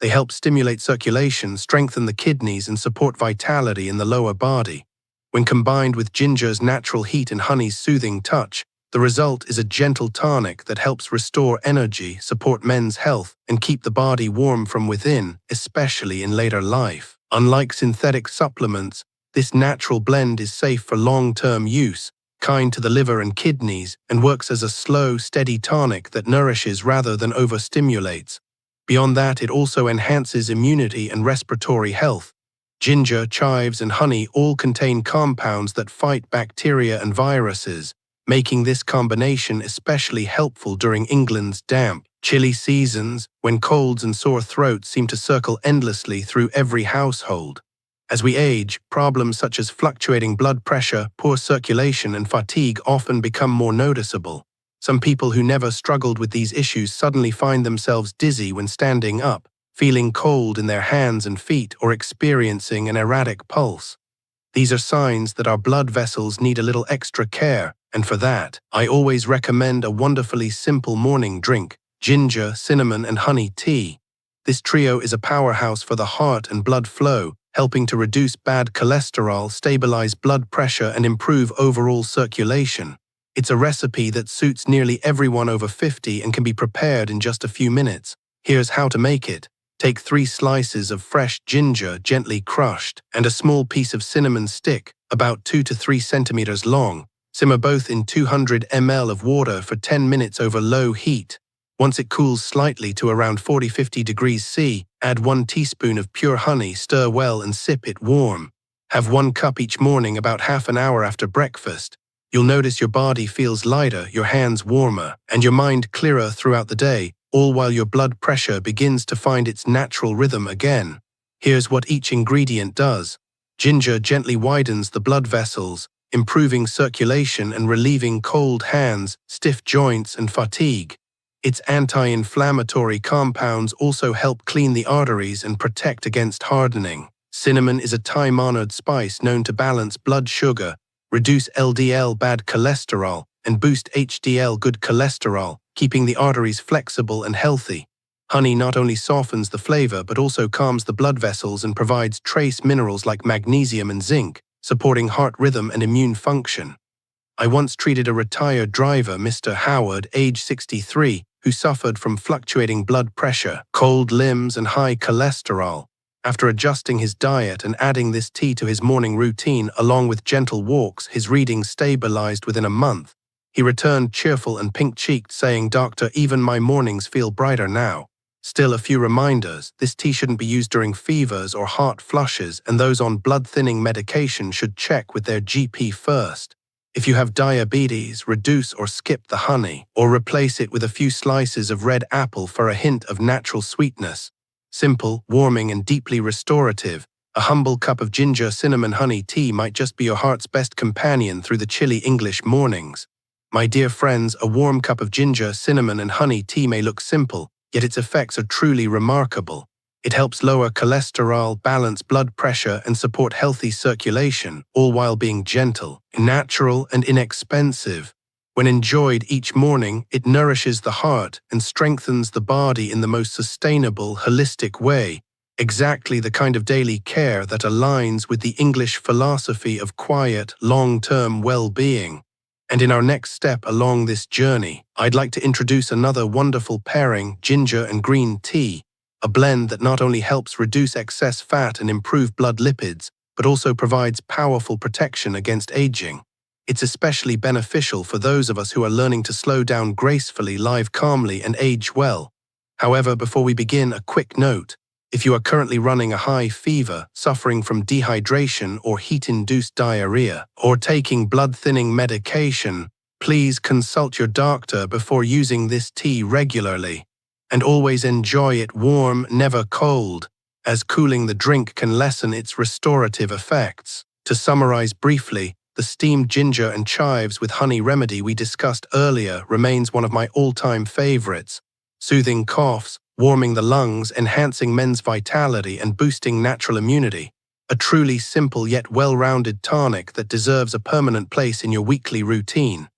A: They help stimulate circulation, strengthen the kidneys, and support vitality in the lower body. When combined with ginger's natural heat and honey's soothing touch, the result is a gentle tonic that helps restore energy, support men's health, and keep the body warm from within, especially in later life. Unlike synthetic supplements, this natural blend is safe for long-term use, kind to the liver and kidneys, and works as a slow, steady tonic that nourishes rather than overstimulates. Beyond that, it also enhances immunity and respiratory health. Ginger, chives, and honey all contain compounds that fight bacteria and viruses, making this combination especially helpful during England's damp, chilly seasons, when colds and sore throats seem to circle endlessly through every household. As we age, problems such as fluctuating blood pressure, poor circulation, and fatigue often become more noticeable. Some people who never struggled with these issues suddenly find themselves dizzy when standing up, feeling cold in their hands and feet, or experiencing an erratic pulse. These are signs that our blood vessels need a little extra care, and for that, I always recommend a wonderfully simple morning drink: ginger, cinnamon, and honey tea. This trio is a powerhouse for the heart and blood flow, helping to reduce bad cholesterol, stabilize blood pressure, and improve overall circulation. It's a recipe that suits nearly everyone over 50 and can be prepared in just a few minutes. Here's how to make it. Take 3 slices of fresh ginger, gently crushed, and a small piece of cinnamon stick, about 2 to 3 centimeters long. Simmer both in 200 ml of water for 10 minutes over low heat. Once it cools slightly to around 40–50 degrees C, add 1 teaspoon of pure honey, stir well, and sip it warm. Have 1 cup each morning about half an hour after breakfast. You'll notice your body feels lighter, your hands warmer, and your mind clearer throughout the day, all while your blood pressure begins to find its natural rhythm again. Here's what each ingredient does. Ginger gently widens the blood vessels, improving circulation and relieving cold hands, stiff joints, and fatigue. Its anti-inflammatory compounds also help clean the arteries and protect against hardening. Cinnamon is a time-honored spice known to balance blood sugar, reduce LDL bad cholesterol, and boost HDL good cholesterol, keeping the arteries flexible and healthy. Honey not only softens the flavor but also calms the blood vessels and provides trace minerals like magnesium and zinc, supporting heart rhythm and immune function. I once treated a retired driver, Mr. Howard, age 63, who suffered from fluctuating blood pressure, cold limbs, and high cholesterol. After adjusting his diet and adding this tea to his morning routine along with gentle walks, his readings stabilized within a month. He returned cheerful and pink-cheeked, saying, "Doctor, even my mornings feel brighter now." Still, a few reminders: this tea shouldn't be used during fevers or heart flushes, and those on blood-thinning medication should check with their GP first. If you have diabetes, reduce or skip the honey, or replace it with a few slices of red apple for a hint of natural sweetness. Simple, warming, and deeply restorative, a humble cup of ginger cinnamon honey tea might just be your heart's best companion through the chilly English mornings. My dear friends, a warm cup of ginger, cinnamon, and honey tea may look simple, yet its effects are truly remarkable. It helps lower cholesterol, balance blood pressure, and support healthy circulation, all while being gentle, natural, and inexpensive. When enjoyed each morning, it nourishes the heart and strengthens the body in the most sustainable, holistic way, exactly the kind of daily care that aligns with the English philosophy of quiet, long-term well-being. And in our next step along this journey, I'd like to introduce another wonderful pairing, ginger and green tea, a blend that not only helps reduce excess fat and improve blood lipids, but also provides powerful protection against aging. It's especially beneficial for those of us who are learning to slow down gracefully, live calmly, and age well. However, before we begin, a quick note. If you are currently running a high fever, suffering from dehydration or heat-induced diarrhea, or taking blood-thinning medication, please consult your doctor before using this tea regularly. And always enjoy it warm, never cold, as cooling the drink can lessen its restorative effects. To summarize briefly, the steamed ginger and chives with honey remedy we discussed earlier remains one of my all-time favorites, soothing coughs, warming the lungs, enhancing men's vitality, and boosting natural immunity. A truly simple yet well-rounded tonic that deserves a permanent place in your weekly routine.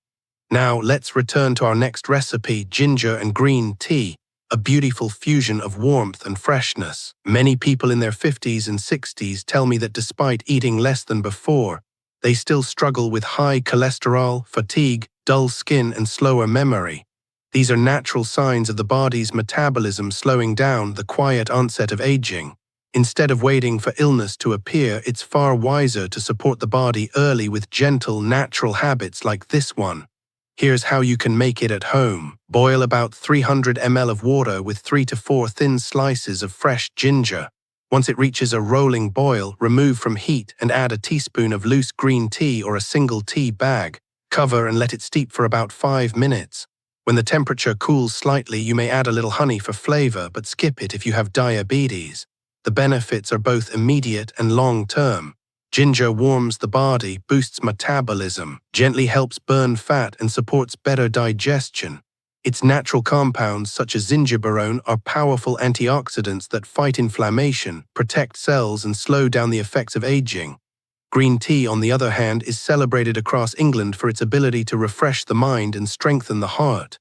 A: Now, let's return to our next recipe, ginger and green tea, a beautiful fusion of warmth and freshness. Many people in their 50s and 60s tell me that despite eating less than before, they still struggle with high cholesterol, fatigue, dull skin, and slower memory. These are natural signs of the body's metabolism slowing down, the quiet onset of aging. Instead of waiting for illness to appear, it's far wiser to support the body early with gentle, natural habits like this one. Here's how you can make it at home. Boil about 300 ml of water with 3 to 4 thin slices of fresh ginger. Once it reaches a rolling boil, remove from heat and add a teaspoon of loose green tea or a single tea bag. Cover and let it steep for about 5 minutes. When the temperature cools slightly, you may add a little honey for flavor, but skip it if you have diabetes. The benefits are both immediate and long-term. Ginger warms the body, boosts metabolism, gently helps burn fat, and supports better digestion. Its natural compounds, such as zingiberone, are powerful antioxidants that fight inflammation, protect cells, and slow down the effects of aging. Green tea, on the other hand, is celebrated across England for its ability to refresh the mind and strengthen the heart.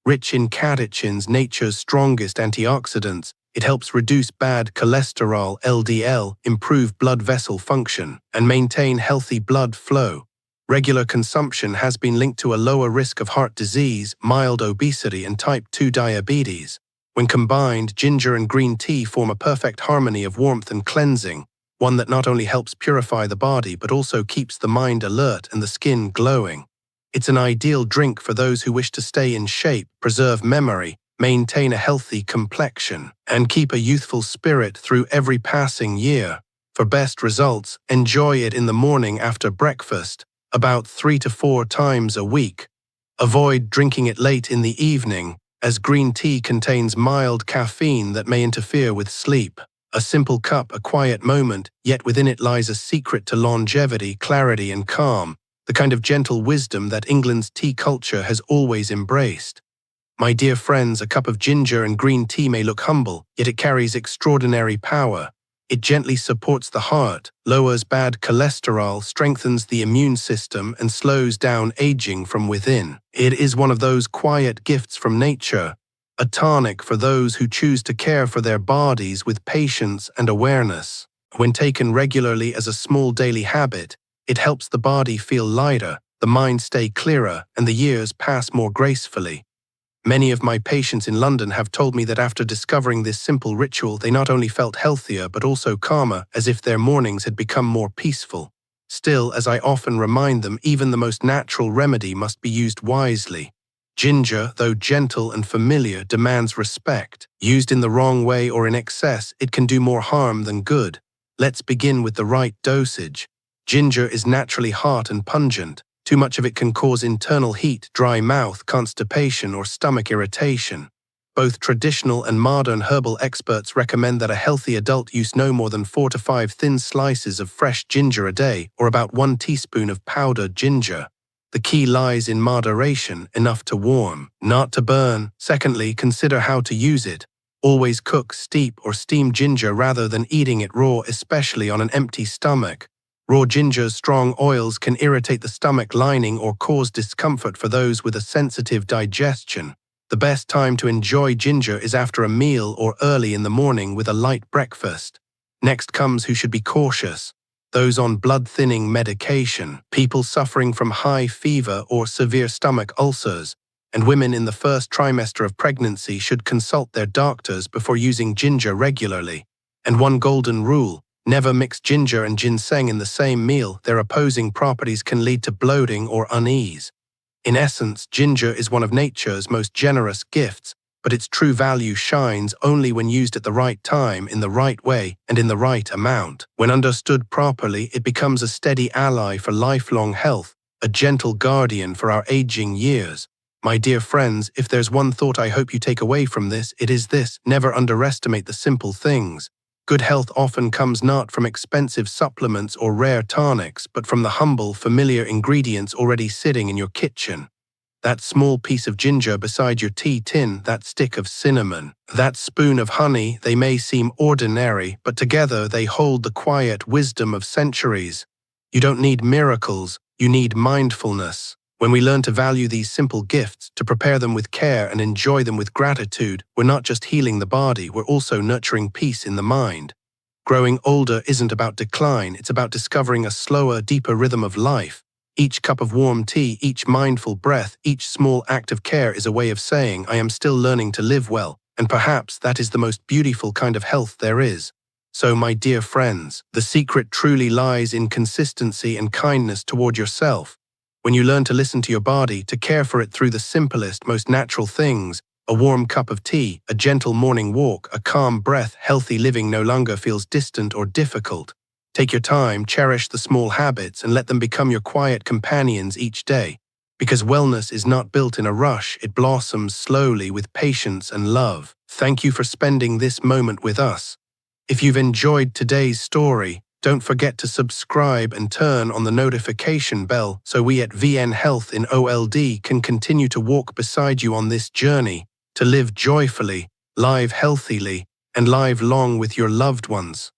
A: Rich in catechins, nature's strongest antioxidants, it helps reduce bad cholesterol, LDL, improve blood vessel function, and maintain healthy blood flow. Regular consumption has been linked to a lower risk of heart disease, mild obesity, and type 2 diabetes. When combined, ginger and green tea form a perfect harmony of warmth and cleansing, one that not only helps purify the body but also keeps the mind alert and the skin glowing. It's an ideal drink for those who wish to stay in shape, preserve memory, maintain a healthy complexion, and keep a youthful spirit through every passing year. For best results, enjoy it in the morning after breakfast, about 3 to 4 times a week. Avoid drinking it late in the evening, as green tea contains mild caffeine that may interfere with sleep. A simple cup, a quiet moment, yet within it lies a secret to longevity, clarity, and calm, the kind of gentle wisdom that England's tea culture has always embraced. My dear friends, a cup of ginger and green tea may look humble, yet it carries extraordinary power. It gently supports the heart, lowers bad cholesterol, strengthens the immune system, and slows down aging from within. It is one of those quiet gifts from nature, a tonic for those who choose to care for their bodies with patience and awareness. When taken regularly as a small daily habit, it helps the body feel lighter, the mind stay clearer, and the years pass more gracefully. Many of my patients in London have told me that after discovering this simple ritual, they not only felt healthier but also calmer, as if their mornings had become more peaceful. Still, as I often remind them, even the most natural remedy must be used wisely. Ginger, though gentle and familiar, demands respect. Used in the wrong way or in excess, it can do more harm than good. Let's begin with the right dosage. Ginger is naturally hot and pungent. Too much of it can cause internal heat, dry mouth, constipation, or stomach irritation. Both traditional and modern herbal experts recommend that a healthy adult use no more than 4 to 5 thin slices of fresh ginger a day, or about 1 teaspoon of powdered ginger. The key lies in moderation, enough to warm, not to burn. Secondly, consider how to use it. Always cook, steep, or steam ginger rather than eating it raw, especially on an empty stomach. Raw ginger's strong oils can irritate the stomach lining or cause discomfort for those with a sensitive digestion. The best time to enjoy ginger is after a meal or early in the morning with a light breakfast. Next comes who should be cautious. Those on blood-thinning medication, people suffering from high fever or severe stomach ulcers, and women in the first trimester of pregnancy should consult their doctors before using ginger regularly. And one golden rule: never mix ginger and ginseng in the same meal. Their opposing properties can lead to bloating or unease. In essence, ginger is one of nature's most generous gifts, but its true value shines only when used at the right time, in the right way, and in the right amount. When understood properly, it becomes a steady ally for lifelong health, a gentle guardian for our aging years. My dear friends, if there's one thought I hope you take away from this, it is this: never underestimate the simple things. Good health often comes not from expensive supplements or rare tonics, but from the humble, familiar ingredients already sitting in your kitchen. That small piece of ginger beside your tea tin, that stick of cinnamon, that spoon of honey, they may seem ordinary, but together they hold the quiet wisdom of centuries. You don't need miracles, you need mindfulness. When we learn to value these simple gifts, to prepare them with care and enjoy them with gratitude, we're not just healing the body, we're also nurturing peace in the mind. Growing older isn't about decline, it's about discovering a slower, deeper rhythm of life. Each cup of warm tea, each mindful breath, each small act of care is a way of saying, I am still learning to live well, and perhaps that is the most beautiful kind of health there is. So, my dear friends, the secret truly lies in consistency and kindness toward yourself. When you learn to listen to your body, to care for it through the simplest, most natural things, a warm cup of tea, a gentle morning walk, a calm breath, healthy living no longer feels distant or difficult. Take your time, cherish the small habits, and let them become your quiet companions each day. Because wellness is not built in a rush, it blossoms slowly with patience and love. Thank you for spending this moment with us. If you've enjoyed today's story, don't forget to subscribe and turn on the notification bell so we at VN Health in OLD can continue to walk beside you on this journey to live joyfully, live healthily, and live long with your loved ones.